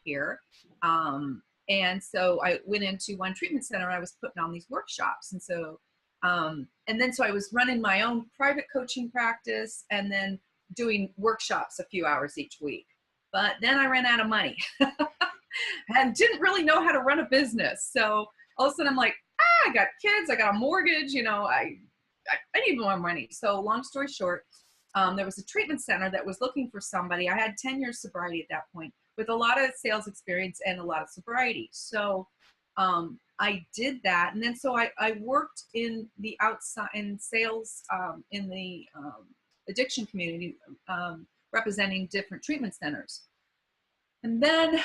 here. And so I went into one treatment center, and I was putting on these workshops. And so, so I was running my own private coaching practice, and then doing workshops a few hours each week. But then I ran out of money and didn't really know how to run a business. So all of a sudden I'm like, I got kids, I got a mortgage, I need more money. So long story short, there was a treatment center that was looking for somebody. I had 10 years sobriety at that point, with a lot of sales experience and a lot of sobriety. So I did that. And then so I worked in the outside in sales, in the addiction community, representing different treatment centers. And then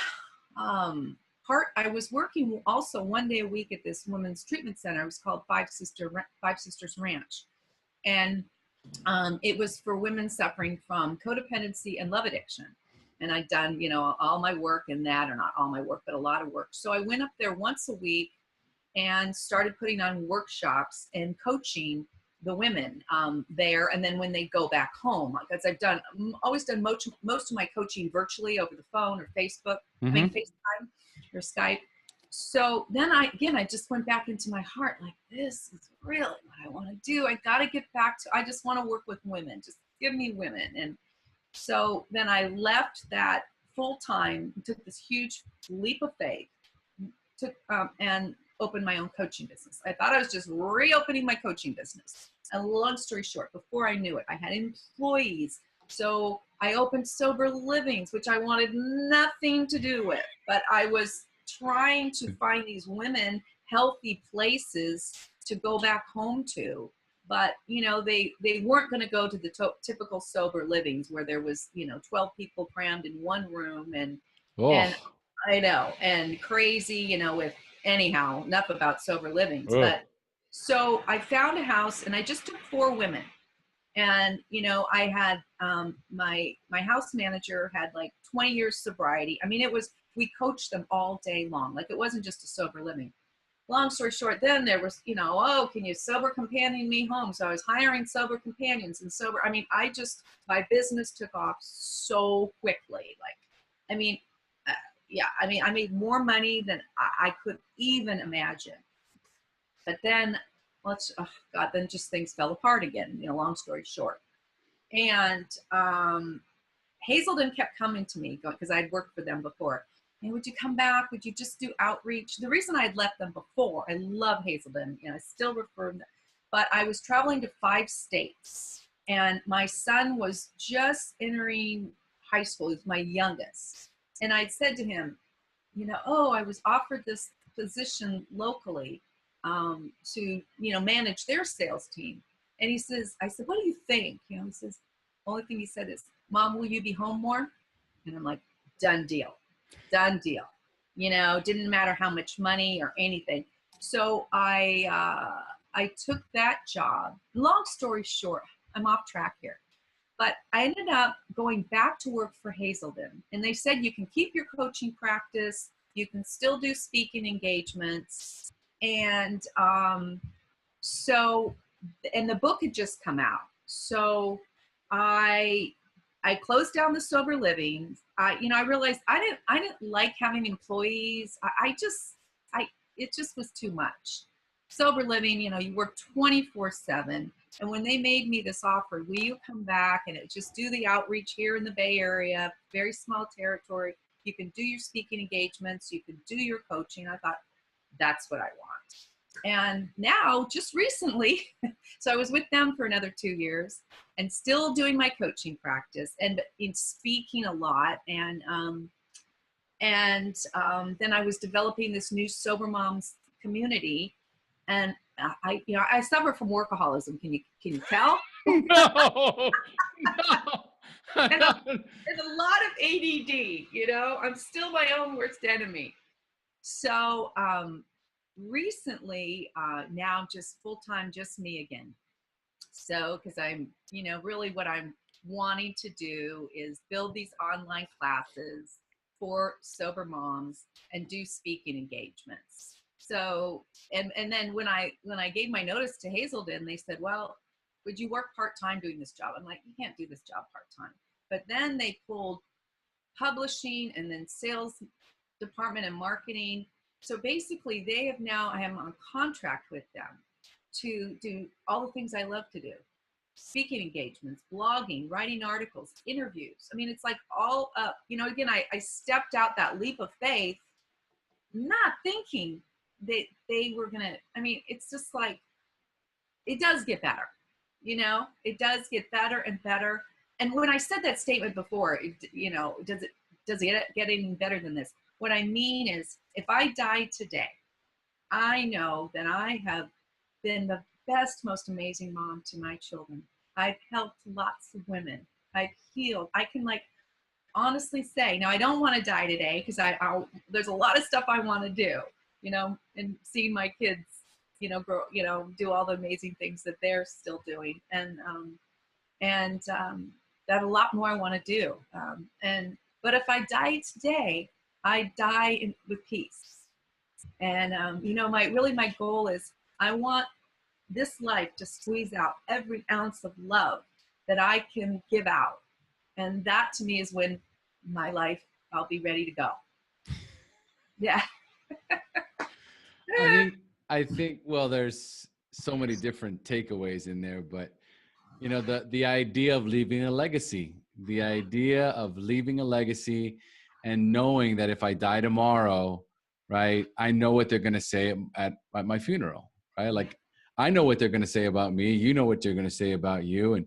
I was working also one day a week at this women's treatment center. It was called Five Sisters Ranch. And it was for women suffering from codependency and love addiction. And I'd done, all my work in that, or not all my work, but a lot of work. So I went up there once a week and started putting on workshops and coaching the women there. And then when they go back home, because I've always done most of my coaching virtually over the phone or Facebook, Mm-hmm. FaceTime or Skype. So then I just went back into my heart, like, this is really what I want to do. I got to get back to, I just want to work with women. Just give me women. And so then I left that full time, took this huge leap of faith, and opened my own coaching business. I thought I was just reopening my coaching business. And long story short, before I knew it, I had employees. So I opened sober livings, which I wanted nothing to do with, but I was trying to find these women healthy places to go back home to but they weren't going to go to the typical sober livings where there was 12 people crammed in one room and Oh. I know, and crazy, with anyhow, enough about sober livings. Oh. But so I found a house and I just took 4 women. And, I had my house manager had like 20 years sobriety. I mean, we coached them all day long. Like, it wasn't just a sober living. Long story short, then there was, oh, can you sober companion me home? So I was hiring sober companions and sober. I mean, my business took off so quickly. Like, I mean, yeah, I mean, I made more money than I could even imagine. But then then just things fell apart again, long story short. And Hazelden kept coming to me because I'd worked for them before. Hey, would you come back? Would you just do outreach? The reason I'd left them before, I love Hazelden, I still refer them, but I was traveling to 5 states and my son was just entering high school. He was my youngest. And I'd said to him, I was offered this position locally to, manage their sales team. And I said, what do you think? He says, only thing he said is, Mom, will you be home more? And I'm like, done deal. Didn't matter how much money or anything. So I took that job. Long story short, I'm off track here. But I ended up going back to work for Hazelden. And they said, you can keep your coaching practice. You can still do speaking engagements. And and the book had just come out. So I closed down the sober living. I realized I didn't like having employees. It just was too much. Sober living, you work 24/7. And when they made me this offer, will you come back and just do the outreach here in the Bay Area, very small territory. You can do your speaking engagements. You can do your coaching. I thought, that's what I want. And now, just recently, so I was with them for another 2 years and still doing my coaching practice and in speaking a lot. And then I was developing this new sober moms community. And I suffer from workaholism. Can you tell? No. And there's a lot of ADD. I'm still my own worst enemy. So recently, now just full-time, just me again. So, because I'm, really what I'm wanting to do is build these online classes for sober moms and do speaking engagements. So, and then when I gave my notice to Hazelden, they said, well, would you work part-time doing this job? I'm like, you can't do this job part-time. But then they pulled publishing and then sales department and marketing. So basically I am on contract with them to do all the things I love to do. Speaking engagements, blogging, writing articles, interviews. I mean, it's like all up, again, I stepped out that leap of faith, not thinking that they were going to, it's just like, it does get better, it does get better and better. And when I said that statement before, does it get any better than this? What I mean is, if I die today, I know that I have been the best, most amazing mom to my children. I've helped lots of women. I've healed. I can honestly say, now I don't want to die today because there's a lot of stuff I want to do, and seeing my kids, grow, do all the amazing things that they're still doing. And that a lot more I want to do. But if I die today, I die with peace. And, my goal is I want this life to squeeze out every ounce of love that I can give out. And that to me is when my life, I'll be ready to go. Yeah. I think, well, there's so many different takeaways in there, but the idea of leaving a legacy, and knowing that if I die tomorrow, right, I know what they're going to say at my funeral, right? Like, I know what they're going to say about me. You know what they're going to say about you. And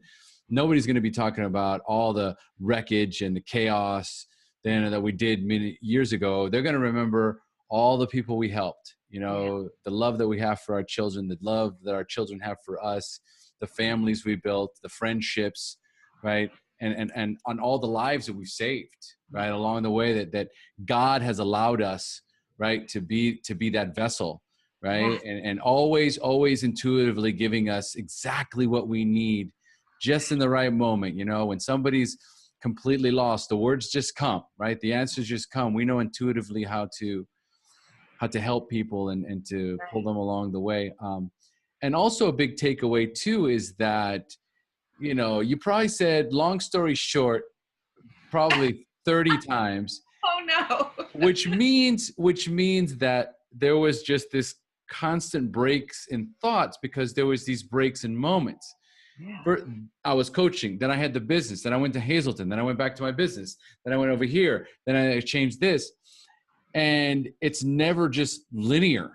nobody's going to be talking about all the wreckage and the chaos that we did many years ago. They're going to remember all the people we helped, you know, the love that we have for our children, the love that our children have for us, the families we built, the friendships, right? And on all the lives that we've saved, right, along the way that God has allowed us, right, to be that vessel, right, and always intuitively giving us exactly what we need, just in the right moment. You know, when somebody's completely lost, the words just come, right? The answers just come. We know intuitively how to help people and to pull them along the way. And also a big takeaway too is that, you know, you probably said, long story short, probably 30 times, Oh no. which means that there was just this constant breaks in thoughts, because there was these breaks in moments. I was coaching, then I had the business, then I went to Hazelden, then I went back to my business, then I went over here, then I changed this. And it's never just linear,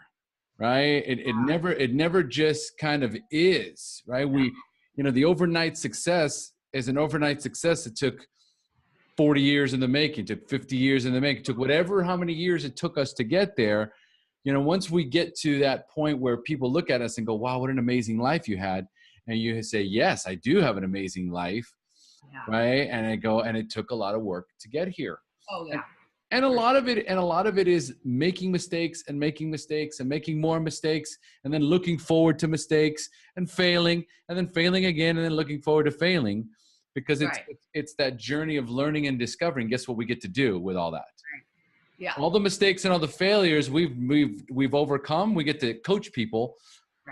right? It never just kind of is, right? You know, the overnight success is an overnight success. It took 40 years in the making, took 50 years in the making, took how many years it took us to get there. You know, once we get to that point where people look at us and go, wow, what an amazing life you had. And you say, yes, I do have an amazing life, right? And I go, and it took a lot of work to get here. Oh yeah. And a lot of it is making mistakes and making mistakes and making more mistakes, and then looking forward to mistakes and failing, and then failing again, and then looking forward to failing, because it's that journey of learning and discovering. Guess what we get to do with all that? Yeah. All the mistakes and all the failures we've overcome, we get to coach people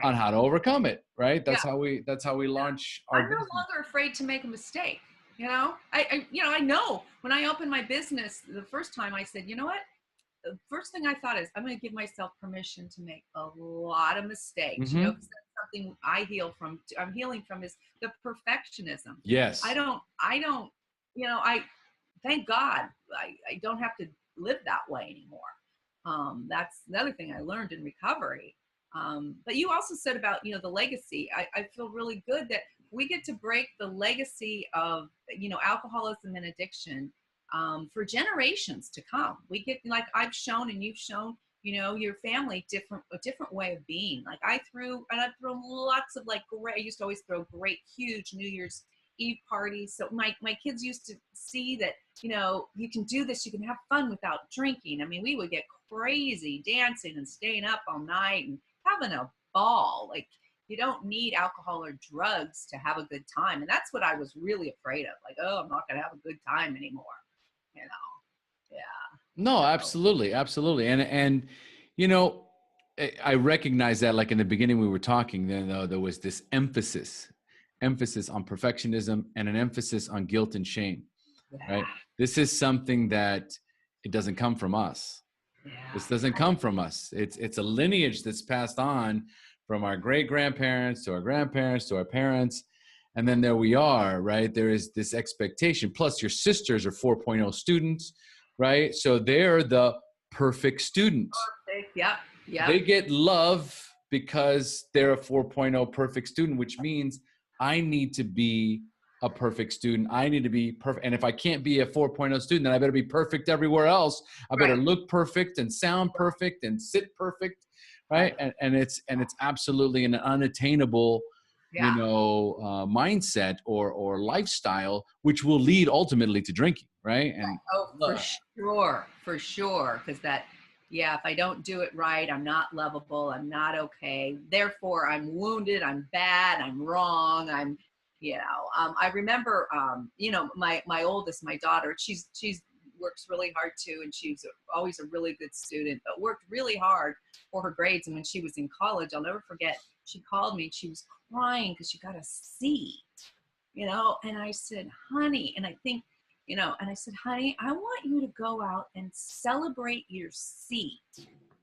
on how to overcome it, right? That's how we launch our I'm business. no longer afraid to make a mistake. You know, I know when I opened my business the first time, I said, you know what? The first thing I thought is, I'm going to give myself permission to make a lot of mistakes. You know, because that's something I'm healing from, is the perfectionism. Yes. I don't, you know, thank God I don't have to live that way anymore. That's another thing I learned in recovery. But you also said about, you know, the legacy. I feel really good that we get to break the legacy of, you know, alcoholism and addiction for generations to come. We get, like I've shown and you've shown, you know, your family a different way of being. Like I've thrown lots of I used to always throw great, huge New Year's Eve parties. So my kids used to see that, you know, you can do this, you can have fun without drinking. I mean, we would get crazy dancing and staying up all night and having a ball. Like, you don't need alcohol or drugs to have a good time. And that's what I was really afraid of. Like, oh, I'm not going to have a good time anymore. You know? Yeah. No, absolutely. Absolutely. And, you know, I recognize that, like in the beginning we were talking, there was this emphasis on perfectionism and an emphasis on guilt and shame, right? This is something that it doesn't come from us. This doesn't come from us. It's a lineage that's passed on from our great-grandparents to our grandparents to our parents. And then there we are, right? There is this expectation. Plus your sisters are 4.0 students, right? So they're the perfect student. Perfect. Yep. Yep. They get love because they're a 4.0 perfect student, which means I need to be a perfect student. I need to be perfect. And if I can't be a 4.0 student, then I better be perfect everywhere else. I better look perfect and sound perfect and sit perfect. Right. And it's absolutely an unattainable, you know, mindset or lifestyle, which will lead ultimately to drinking. Right. And for sure. Because if I don't do it right, I'm not lovable. I'm not okay. Therefore, I'm wounded. I'm bad. I'm wrong. I remember, you know, my oldest, my daughter, she's works really hard too. And she's always a really good student, but worked really hard for her grades. And when she was in college, I'll never forget, she called me and she was crying because she got a C, you know? And I said, honey, and I think, you know, and I said, honey, I want you to go out and celebrate your C.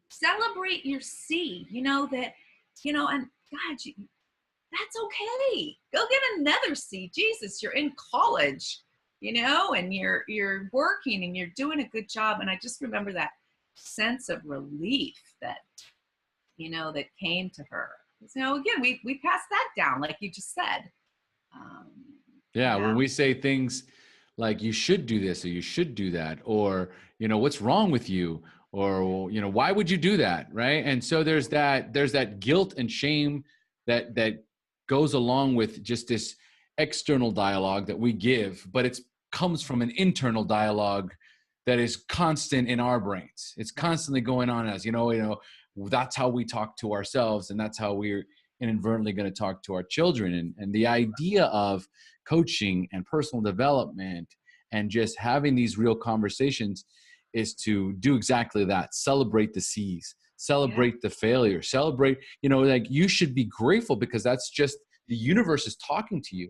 Celebrate your C, you know, that, you know, and God, that's okay. Go get another C. Jesus, you're in college, you know, and you're working and you're doing a good job. And I just remember that sense of relief that, you know, that came to her. So, you know, again, we passed that down, like you just said. When we say things like you should do this or you should do that, or, you know, what's wrong with you, or, you know, why would you do that? Right. And so there's that guilt and shame that goes along with just this external dialogue that we give, but it comes from an internal dialogue that is constant in our brains. It's constantly going on as, you know, that's how we talk to ourselves, and that's how we're inadvertently going to talk to our children. And the idea of coaching and personal development and just having these real conversations is to do exactly that. Celebrate the C's, celebrate the failure, celebrate, you know, like you should be grateful because that's just the universe is talking to you,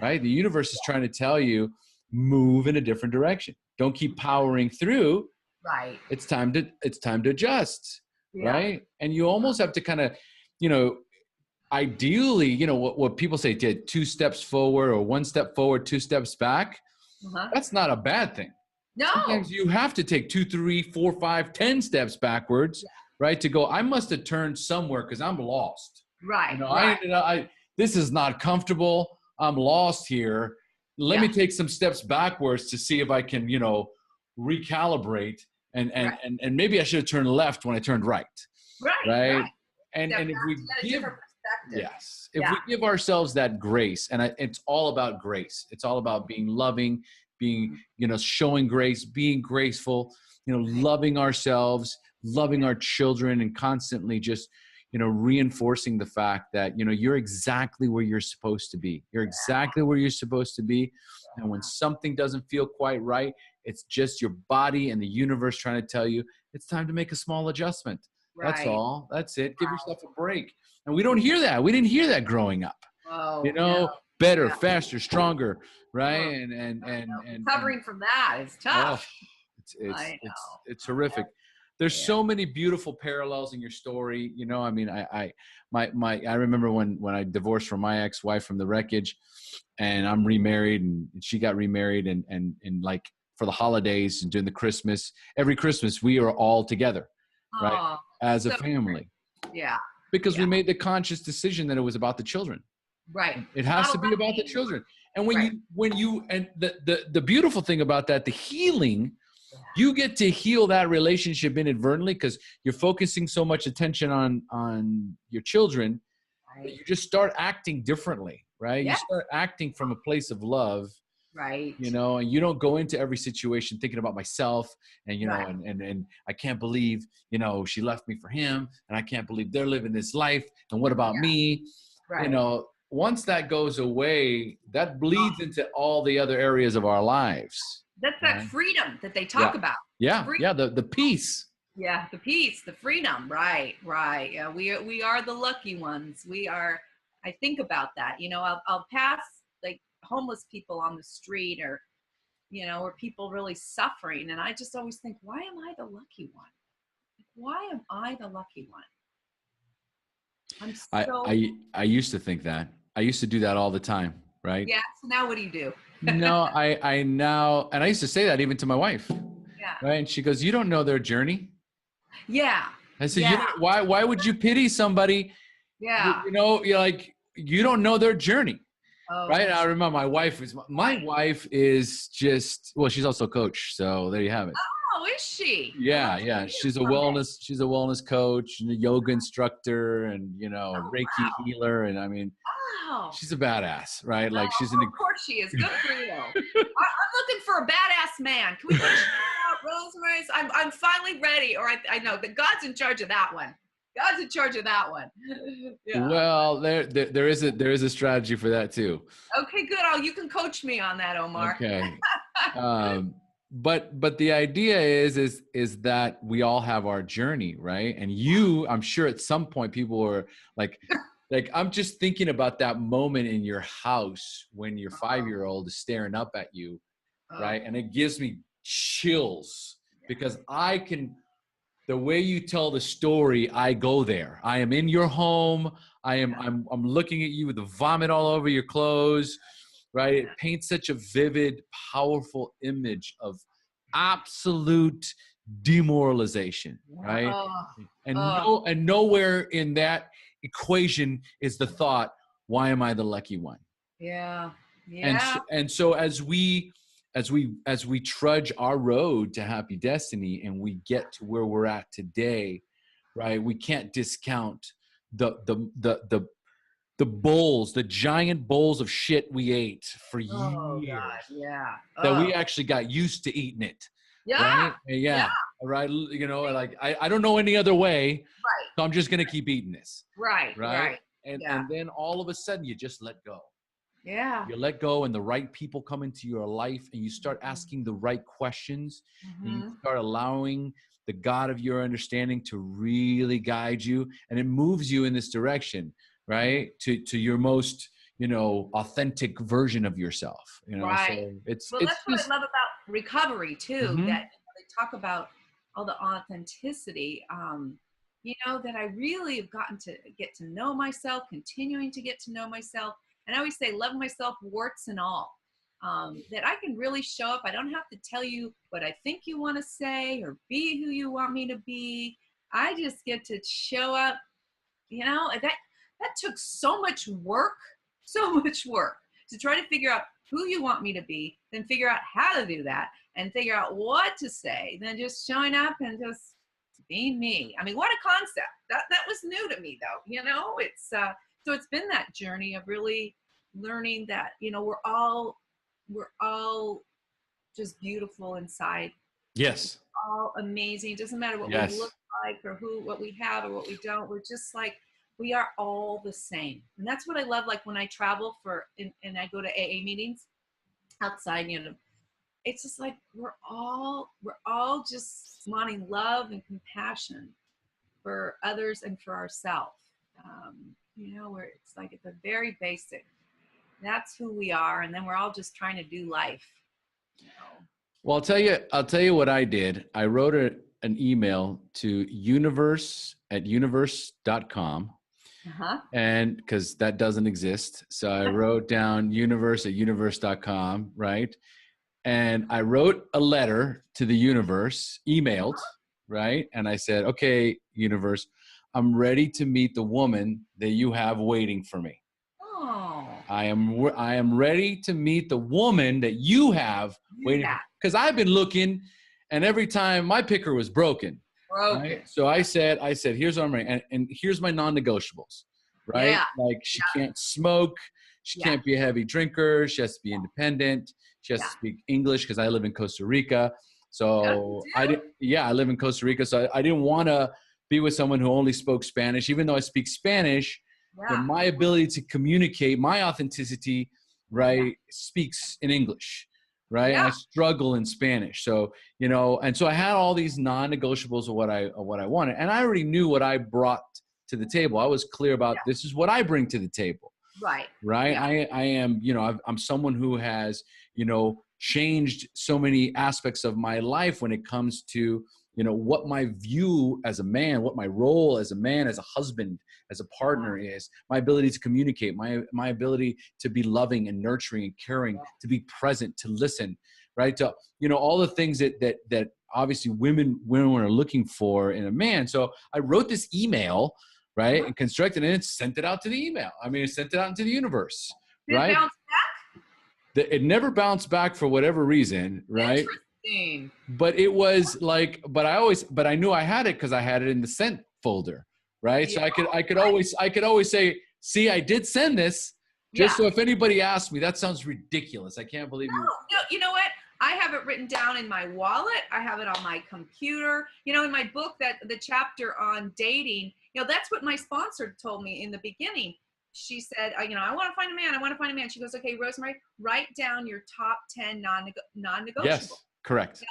right? The universe is trying to tell you, move in a different direction. Don't keep powering through. Right. It's time to adjust. Yeah. Right. And you almost have to kind of, you know, ideally, you know, what people say, did 2 steps forward or 1 step forward, 2 steps back. That's not a bad thing. No. Sometimes you have to take 2, 3, 4, 5, 10 steps backwards, right? To go, I must have turned somewhere because I'm lost. Right. You know, right. This is not comfortable. I'm lost here. Let me take some steps backwards to see if I can, you know, recalibrate and maybe I should have turned left when I turned right. Right. And if we give, if we give ourselves that grace, and it's all about grace. It's all about being loving, being, you know, showing grace, being graceful, you know, loving ourselves, loving our children, and constantly just, you know, reinforcing the fact that, you know, you're exactly where you're supposed to be. You're exactly where you're supposed to be. And when something doesn't feel quite right, it's just your body and the universe trying to tell you it's time to make a small adjustment. That's all. That's it. Give yourself a break. And we don't hear that. We didn't hear that growing up. You know, better, faster, stronger, right? And recovering from that is tough. It's horrific. There's so many beautiful parallels in your story. You know, I mean, I remember when I divorced from my ex-wife from the wreckage, and I'm remarried, and she got remarried, and like for the holidays and during the Christmas, every Christmas we are all together, right, as a family. Yeah. Because we made the conscious decision that it was about the children. Right. It has to be about the children. And when you and the beautiful thing about that, the healing. You get to heal that relationship inadvertently because you're focusing so much attention on your children that you just start acting differently, right? You start acting from a place of love, right? You know, and you don't go into every situation thinking about myself and, you know, and I can't believe, you know, she left me for him, and I can't believe they're living this life, and what about me? You know, once that goes away, that bleeds into all the other areas of our lives. That's that freedom that they talk about. The peace. Yeah, the peace, the freedom. Right. Yeah, we are the lucky ones. We are. I think about that. You know, I'll pass like homeless people on the street, or, you know, or people really suffering, and I just always think, why am I the lucky one? Why am I the lucky one? I used to think that. I used to do that all the time. Right. Yeah. So now what do you do? No, I now, and I used to say that even to my wife. Yeah. Right. And she goes, you don't know their journey. Yeah. I said, you don't, why would you pity somebody? Yeah. You know, you're like, you don't know their journey. Oh, right. And I remember my wife is just, well, she's also a coach. So there you have it. Oh, is she? Yeah. She's a wellness coach and a yoga instructor, and, you know, Reiki healer. And I mean, she's a badass, right? Like she's of course she is. Good for you. I'm looking for a badass man. Can we check out Rosemarys? I'm finally ready, or I know that God's in charge of that one. God's in charge of that one. Yeah. Well, there is a strategy for that too. Okay, good. You can coach me on that, Omar. Okay. But the idea is that we all have our journey, right? And I'm sure at some point people were like, I'm just thinking about that moment in your house when your 5-year-old is staring up at you, right? And it gives me chills because the way you tell the story, I go there. I am in your home. I'm looking at you with the vomit all over your clothes, right? It paints such a vivid, powerful image of absolute demoralization, right? And nowhere in that equation is the thought, why am I the lucky one? Yeah. And so as we as we trudge our road to happy destiny and we get to where we're at today, right? We can't discount the bowls, the giant bowls of shit we ate for Oh years, God, yeah. that we Oh, actually got used to eating it, yeah, right? And yeah. right. You know, like I don't know any other way, Right, so I'm just gonna keep eating this, right, right? right. And Yeah, then all of a sudden you just let go. yeah. You let go, and the right people come into your life, and you start asking the right questions, and you Mm-hmm. start allowing the God of your understanding to really guide you, and it moves you in this direction, right? To your most, you know, authentic version of yourself, you know. Right. So Well, it's that's what I just love about recovery too. That mhm. they talk about all the authenticity. That I really have gotten to get to know myself, continuing to get to know myself, and I always say, love myself, warts and all. That I can really show up. I don't have to tell you what I think you want to say or be who you want me to be. I just get to show up. And that took so much work, so much work to try to figure out who you want me to be, then figure out how to do that, and figure out what to say, then just showing up and just being me. I mean, what a concept. That was new to me, though. It's so it's been that journey of really learning that we're all just beautiful inside, Yes, all amazing. It doesn't matter what we look yes, like or what we have or what we don't. We're just like, we are all the same. And that's what I love. Like when I travel and I go to AA meetings outside, it's just like, we're all just wanting love and compassion for others and for ourselves. Where it's like at the very basic, that's who we are. And then we're all just trying to do life, you know. well, I'll tell you what I did. I wrote an email to universe@universe.com, Uh-huh. and because that doesn't exist. So I wrote down universe@universe.com, right? And I wrote a letter to the universe, emailed, right? And I said, okay, universe, I'm ready to meet the woman that you have waiting for me. Oh, I am ready to meet the woman that you have waiting for, yeah. because I've been looking, and every time my picker was broken. Broken. Right. So I said, here's what I'm ready, and here's my non-negotiables, right? Yeah. Like she can't smoke, she Yeah. can't be a heavy drinker, she has to be independent, she has Yeah. to speak English because I live in Costa Rica. Oh, So you do? I live in Costa Rica. So I didn't want to be with someone who only spoke Spanish, even though I speak Spanish. Yeah. My ability to communicate, my authenticity, Yeah. right, speaks in English, right? And Yeah. I struggle in Spanish. So, and so I had all these non-negotiables of what I wanted. And I already knew what I brought to the table. I was clear about this is what I bring to the table. Right. Right. Yeah. I am, I'm someone who has, changed so many aspects of my life when it comes to, what my view as a man, what my role as a man, as a husband, as a partner is, my ability to communicate, my ability to be loving and nurturing and caring, to be present, to listen, right? To, all the things that obviously women are looking for in a man. So I wrote this email, right, and constructed it and sent it out to the email. I mean, it sent it out into the universe, Did it right? bounce back? It never bounced back for whatever reason, right? Interesting. But it was like, but I knew I had it because I had it in the sent folder, right? So Yeah. I could always say, see, I did send this, just so if anybody asked me, that sounds ridiculous. I can't believe you. No, you know what? I have it written down in my wallet. I have it on my computer. In my book, that the chapter on dating, that's what my sponsor told me in the beginning. She said, I want to find a man. I want to find a man. She goes, okay, Rosemary, write down your top 10 non-negotiable. Yes, correct.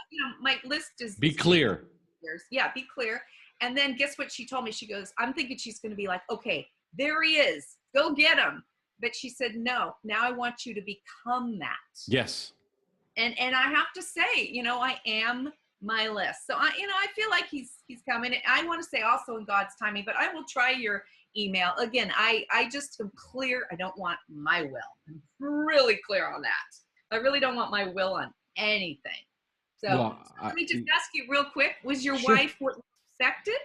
My list is. Be clear. Yeah, be clear. And then guess what she told me? She goes, I'm thinking she's going to be like, okay, there he is. Go get him. But she said, no, now I want you to become that. Yes. And I have to say, I am my list. So I feel like he's coming. I want to say also in God's timing, but I will try your email. Again, I just am clear. I don't want my will. I'm really clear on that. I really don't want my will on anything. So let me just ask you real quick. Was your wife what you expected?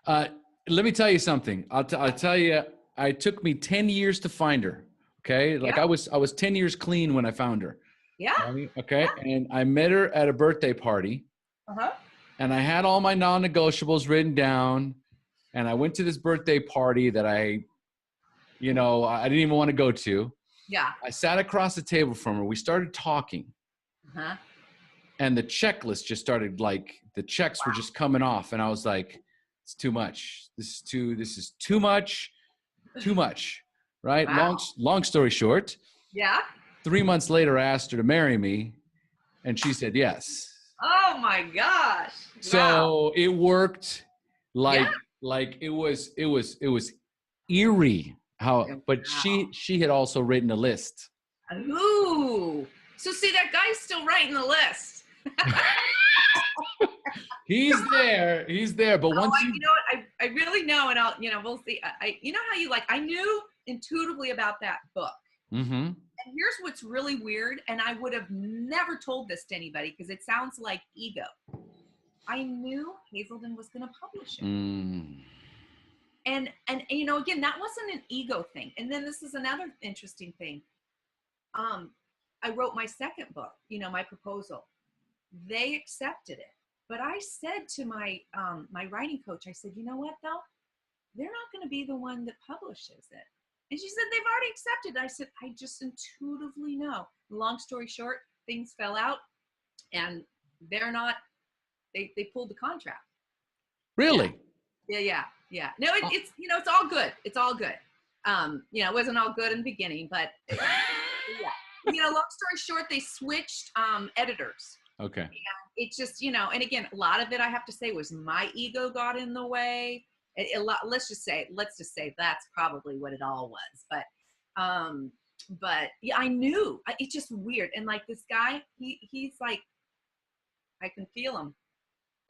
Let me tell you something. I'll tell you, it took me 10 years to find her. Okay. Like I was 10 years clean when I found her. Yeah. Right? Okay. And I met her at a birthday party. Uh-huh. And I had all my non-negotiables written down. And I went to this birthday party that I didn't even want to go to. Yeah. I sat across the table from her. We started talking. Uh-huh. And the checklist just started, like, the checks were just coming off. And I was like, it's too much. This is too much, right? Wow. Long story short, Yeah. 3 months later, I asked her to marry me and she said yes. Oh my gosh. Wow. So it worked like, Yeah. like it was eerie how, but Wow. she had also written a list. Ooh. So see, that guy's still writing the list. He's there. But once you know what, I really know, and we'll see. You know how I knew intuitively about that book. Mm-hmm. And here's what's really weird, and I would have never told this to anybody because it sounds like ego. I knew Hazelden was going to publish it. Mm. And again, that wasn't an ego thing. And then this is another interesting thing. I wrote my second book, my proposal. They accepted it. But I said to my my writing coach, I said, you know what though? They're not going to be the one that publishes it. And she said, they've already accepted it. I said, I just intuitively know. Long story short, things fell out and they're not, they pulled the contract. Really? Yeah. No, it's, it's all good. It's all good. It wasn't all good in the beginning, but yeah. Long story short, they switched editors. Okay. And it just, and again, a lot of it, I have to say, was my ego got in the way. Let's just say that's probably what it all was. But yeah, I knew. It's just weird. And like this guy, he's like, I can feel him.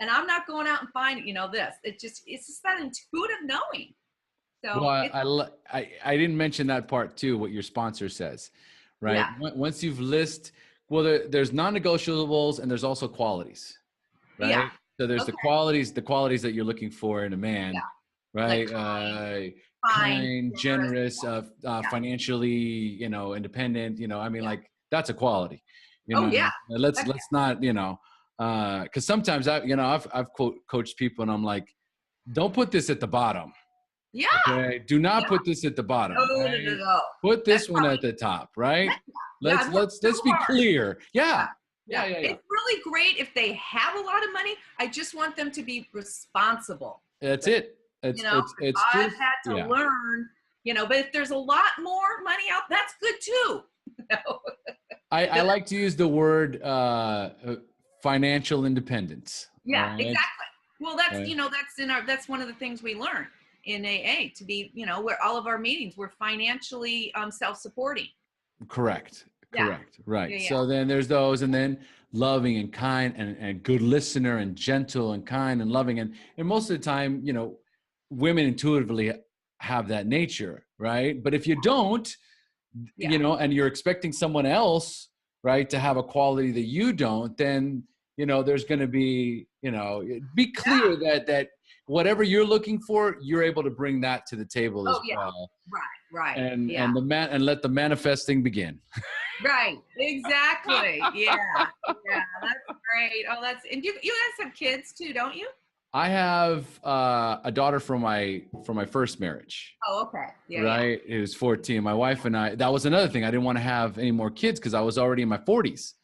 And I'm not going out and finding, this. It's just that intuitive knowing. So well, I didn't mention that part too, what your sponsor says, right? Yeah. Once you've there's non-negotiables and there's also qualities, right? Yeah. So there's the qualities that you're looking for in a man, Yeah. right? Like kind, generous, financially, independent, like that's a quality, yeah. let's not, cause sometimes I've coached people and I'm like, don't put this at the bottom. Yeah. Okay. Do not put this at the bottom. Right? No. Put this one at the top, right? Let's be clear. Yeah. It's really great if they have a lot of money. I just want them to be responsible. That's it. It's I've had to learn, but if there's a lot more money out, that's good too. I like to use the word financial independence. Yeah, right? exactly. Well, that's that's one of the things we learn in AA, to be, where all of our meetings, we're financially self-supporting. Correct. Right. Yeah. So then there's those, and then loving and kind and good listener and gentle and kind and loving. And most of the time, women intuitively have that nature, right? But if you don't, and you're expecting someone else, right, to have a quality that you don't, then, there's going to be, be clear that whatever you're looking for, you're able to bring that to the table as well. Right. And let the manifesting begin. Right. Exactly. Yeah. That's great. Oh, and you guys have kids too, don't you? I have a daughter from my first marriage. Oh, okay. Yeah. Right. It was 14. My wife and I, that was another thing. I didn't want to have any more kids because I was already in my 40s.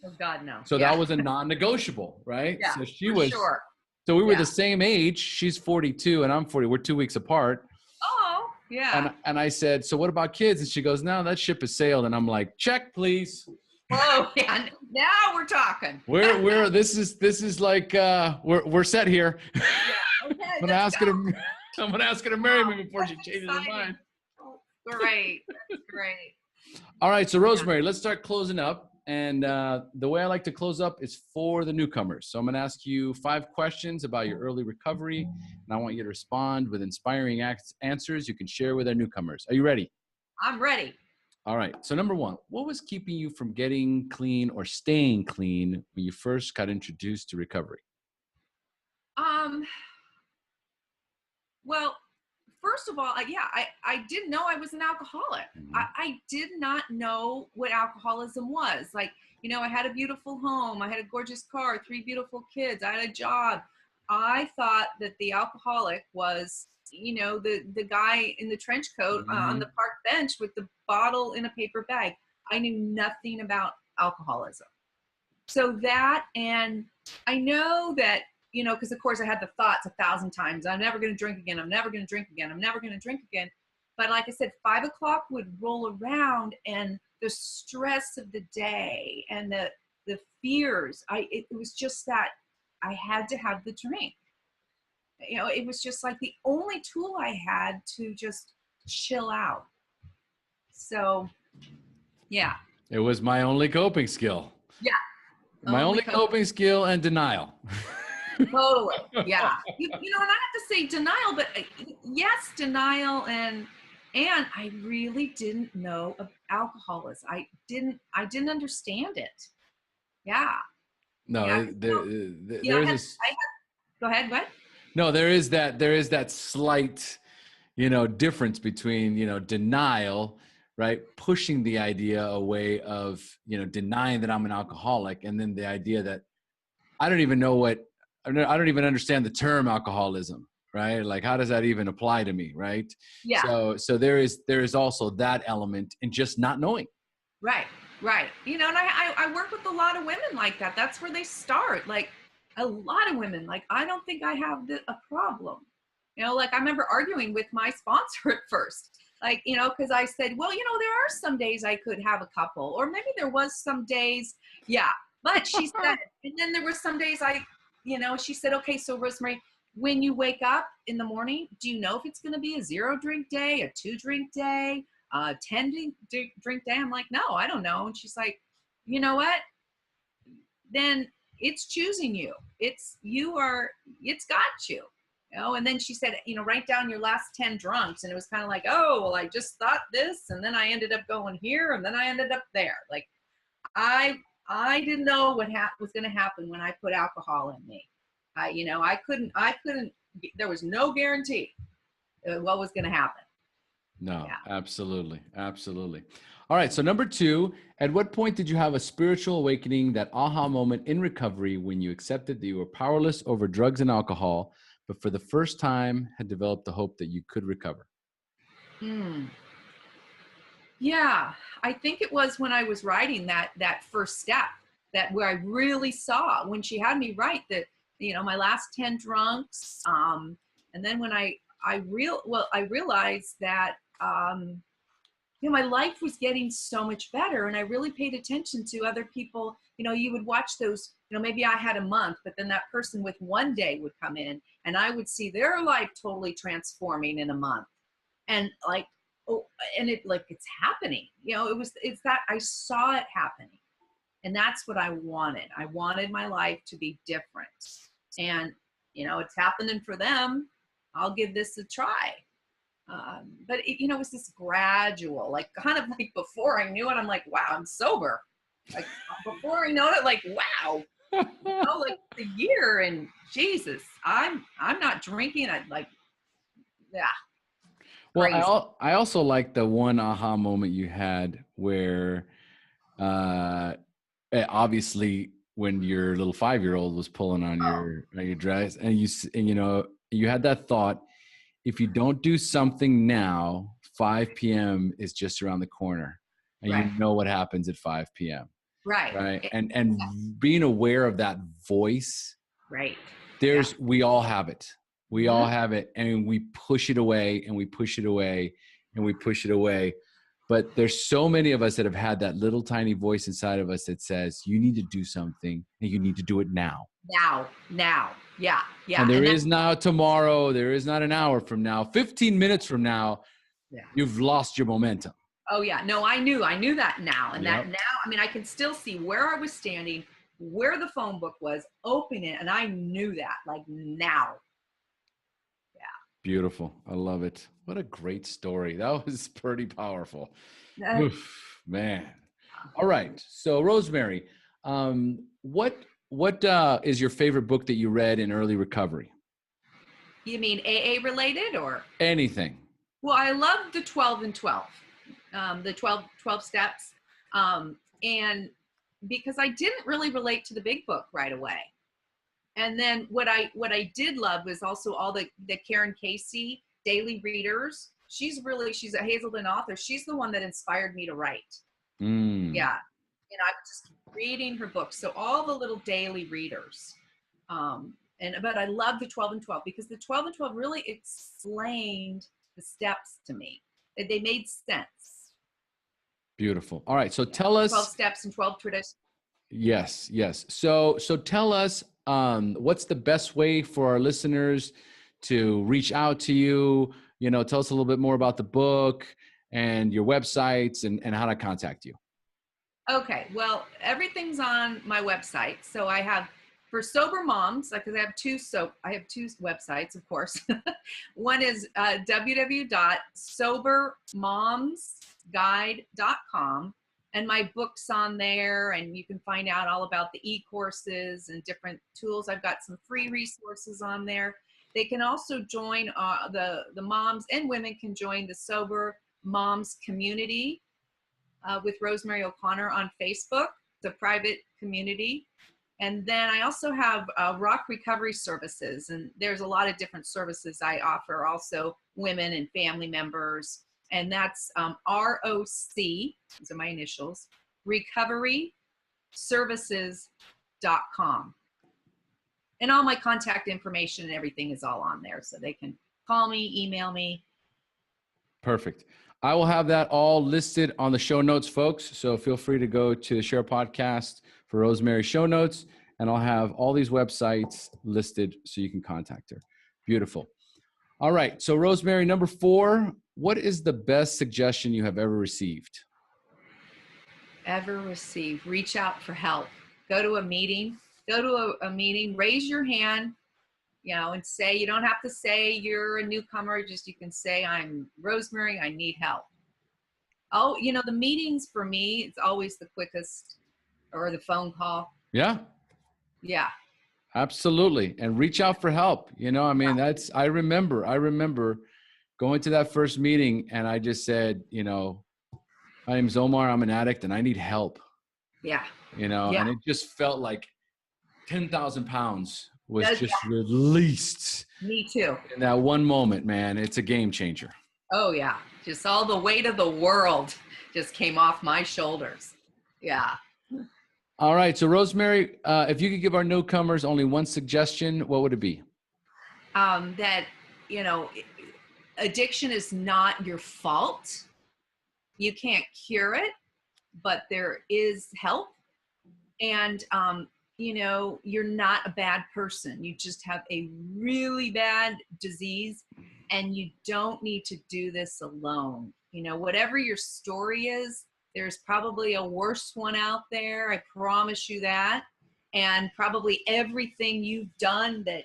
Oh God, no. So that was a non-negotiable, right? Yeah. So she was. Sure. So we were the same age. She's 42 and I'm 40. We're 2 weeks apart. Oh, yeah. And I said, so what about kids? And she goes, no, that ship has sailed. And I'm like, check, please. Oh, yeah. Now we're talking. This is like we're set here. Yeah. Okay. I'm gonna ask her to marry me before she changes her mind. Great. That's great. All right, so Rosemary, let's start closing up. And the way I like to close up is for the newcomers. So I'm going to ask you 5 questions about your early recovery, and I want you to respond with inspiring answers you can share with our newcomers. Are you ready? I'm ready. All right. So number 1, what was keeping you from getting clean or staying clean when you first got introduced to recovery? Well, first of all, I didn't know I was an alcoholic. Mhm. I did not know what alcoholism was. Like, I had a beautiful home. I had a gorgeous car, 3 beautiful kids. I had a job. I thought that the alcoholic was, the guy in the trench coat on the park bench with the bottle in a paper bag. I knew nothing about alcoholism. So that, and I know that, because of course I had the thoughts 1,000 times, I'm never going to drink again. I'm never going to drink again. I'm never going to drink again. But like I said, 5 o'clock would roll around, and the stress of the day and the fears, it was just that I had to have the drink. It was just like the only tool I had to just chill out. So, yeah. It was my only coping skill. Yeah. My only coping skill and denial. Totally. Yeah. And I have to say denial, but yes, denial. And I really didn't know of alcoholism. I didn't understand it. Yeah. No, Yeah. there's Go ahead. What? No, there is that slight, difference between, denial, right? Pushing the idea away of, denying that I'm an alcoholic. And then the idea that I don't even understand the term alcoholism, right? Like, how does that even apply to me? Right. Yeah. So there is also that element in just not knowing. Right. And I work with a lot of women like that. That's where they start. Like, a lot of women, like, I don't think I have a problem. Like, I remember arguing with my sponsor at first, like, because I said, well, there are some days I could have a couple, or maybe there was some days. Yeah. But she said, and then there were some days she said, okay, so Rosemary, when you wake up in the morning, do you know if it's going to be a 0 drink day, a 2 drink day, 10 drink day? I'm like, no, I don't know. And she's like, you know what? Then it's choosing you. It's got you. And then she said, write down your last 10 drunks. And it was kind of like, oh, well, I just thought this, and then I ended up going here, and then I ended up there. Like, I didn't know what was going to happen when I put alcohol in me. I couldn't, there was no guarantee what was going to happen. No, Yeah. Absolutely. Absolutely. All right. So number 2, at what point did you have a spiritual awakening, that aha moment in recovery when you accepted that you were powerless over drugs and alcohol, but for the first time had developed the hope that you could recover? Yeah, I think it was when I was writing that first step, that where I really saw, when she had me write that, my last 10 drunks. And then when I realized that, my life was getting so much better, and I really paid attention to other people. You would watch those, maybe I had a month, but then that person with 1 day would come in, and I would see their life totally transforming in a month. And like, oh, and it's happening. It's that I saw it happening, and that's what I wanted. I wanted my life to be different, and it's happening for them. I'll give this a try. But it was this gradual, like, kind of like, before I knew it, I'm like, wow, I'm sober. Like, before I know it, like, wow, like the year, and Jesus, I'm not drinking. Yeah. Well, I also like the one aha moment you had where, obviously when your little 5-year-old was pulling on your dress, and you had that thought, if you don't do something now, 5 p.m. is just around the corner, and Right. you know what happens at 5 p.m. Right. And being aware of that voice, Right. we all have it. We all have it, and we push it away, and we push it away, and we push it away. But there's so many of us that have had that little tiny voice inside of us that says, you need to do something, and you need to do it now. Now. Yeah. And there is now tomorrow. There is not an hour from now. 15 minutes from now, you've lost your momentum. Oh, yeah. No, I knew that now. And that now, I can still see where I was standing, where the phone book was, open it. And I knew that, like, now. Yeah. Beautiful. I love it. What a great story. That was pretty powerful. Oof, man. All right. So, Rosemary, what is your favorite book that you read in early recovery? You mean AA related or? Anything. Well, I love the 12 and 12, the 12 steps. And because I didn't really relate to the big book right away. And then what I did love was also all the Karen Casey daily readers. She's a Hazelden author. She's the one that inspired me to write. Yeah. And I was just reading her books. So all the little daily readers. But I love the 12 and 12 because the 12 and 12 really explained the steps to me. They made sense. Beautiful. All right. So tell us 12 steps and 12 traditions. Yes. So tell us, what's the best way for our listeners to reach out to you? Tell us a little bit more about the book and your websites and how to contact you. Okay. Well, everything's on my website. So I have for sober moms, because I have two websites, of course. One is www.sobermomsguide.com. And my book's on there, and you can find out all about the e-courses and different tools. I've got some free resources on there. They can also join, the moms and women can join the Sober Moms community with Rosemary O'Connor on Facebook. It's a private community. And then I also have rock recovery services, and there's a lot of different services I offer, also women and family members. And that's ROC, these are my initials, recoveryservices.com. And all my contact information and everything is all on there. So they can call me, email me. Perfect. I will have that all listed on the show notes, folks. So feel free to go to the SHAIR podcast for Rosemary's show notes, and I'll have all these websites listed so you can contact her. Beautiful. All right. So Rosemary, number 4, what is the best suggestion you have ever received? Reach out for help. Go to a meeting, raise your hand, and say, you don't have to say you're a newcomer. You can say, I'm Rosemary, I need help. Oh, the meetings for me, it's always the quickest, or the phone call. Yeah. Yeah. Absolutely. And reach out for help. I remember going to that first meeting, and I just said, my name is Omar. I'm an addict and I need help. Yeah. And it just felt like 10,000 pounds was just released. Me too. In that one moment, man, it's a game changer. Oh yeah. Just all the weight of the world just came off my shoulders. Yeah. All right. So Rosemary, if you could give our newcomers only one suggestion, what would it be? That, addiction is not your fault. You can't cure it, but there is help. And, you're not a bad person. You just have a really bad disease, and you don't need to do this alone. Whatever your story is, there's probably a worse one out there. I promise you that. And probably everything you've done that,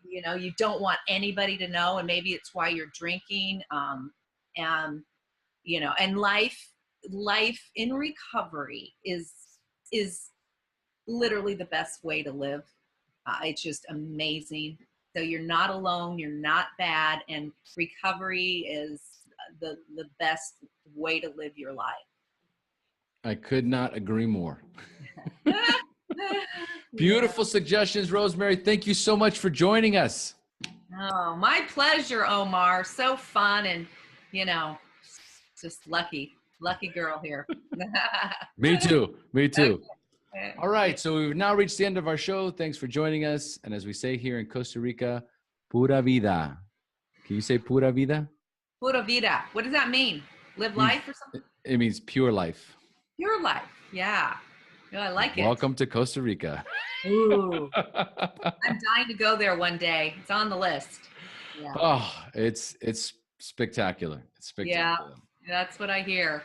you don't want anybody to know. And maybe it's why you're drinking. And life in recovery is literally the best way to live. It's just amazing. So you're not alone. You're not bad. And recovery is the best way to live your life. I could not agree more. Beautiful suggestions, Rosemary. Thank you so much for joining us. Oh, my pleasure, Omar. So fun, and just lucky girl here. Me too. Okay. Okay. All right. So we've now reached the end of our show. Thanks for joining us. And as we say here in Costa Rica, pura vida. Can you say pura vida? Pura vida. What does that mean? Live life or something? It means pure life. Pure life. Yeah. I like it. Welcome to Costa Rica. Ooh. I'm dying to go there one day. It's on the list. Yeah. Oh, it's spectacular. It's spectacular. Yeah, that's what I hear.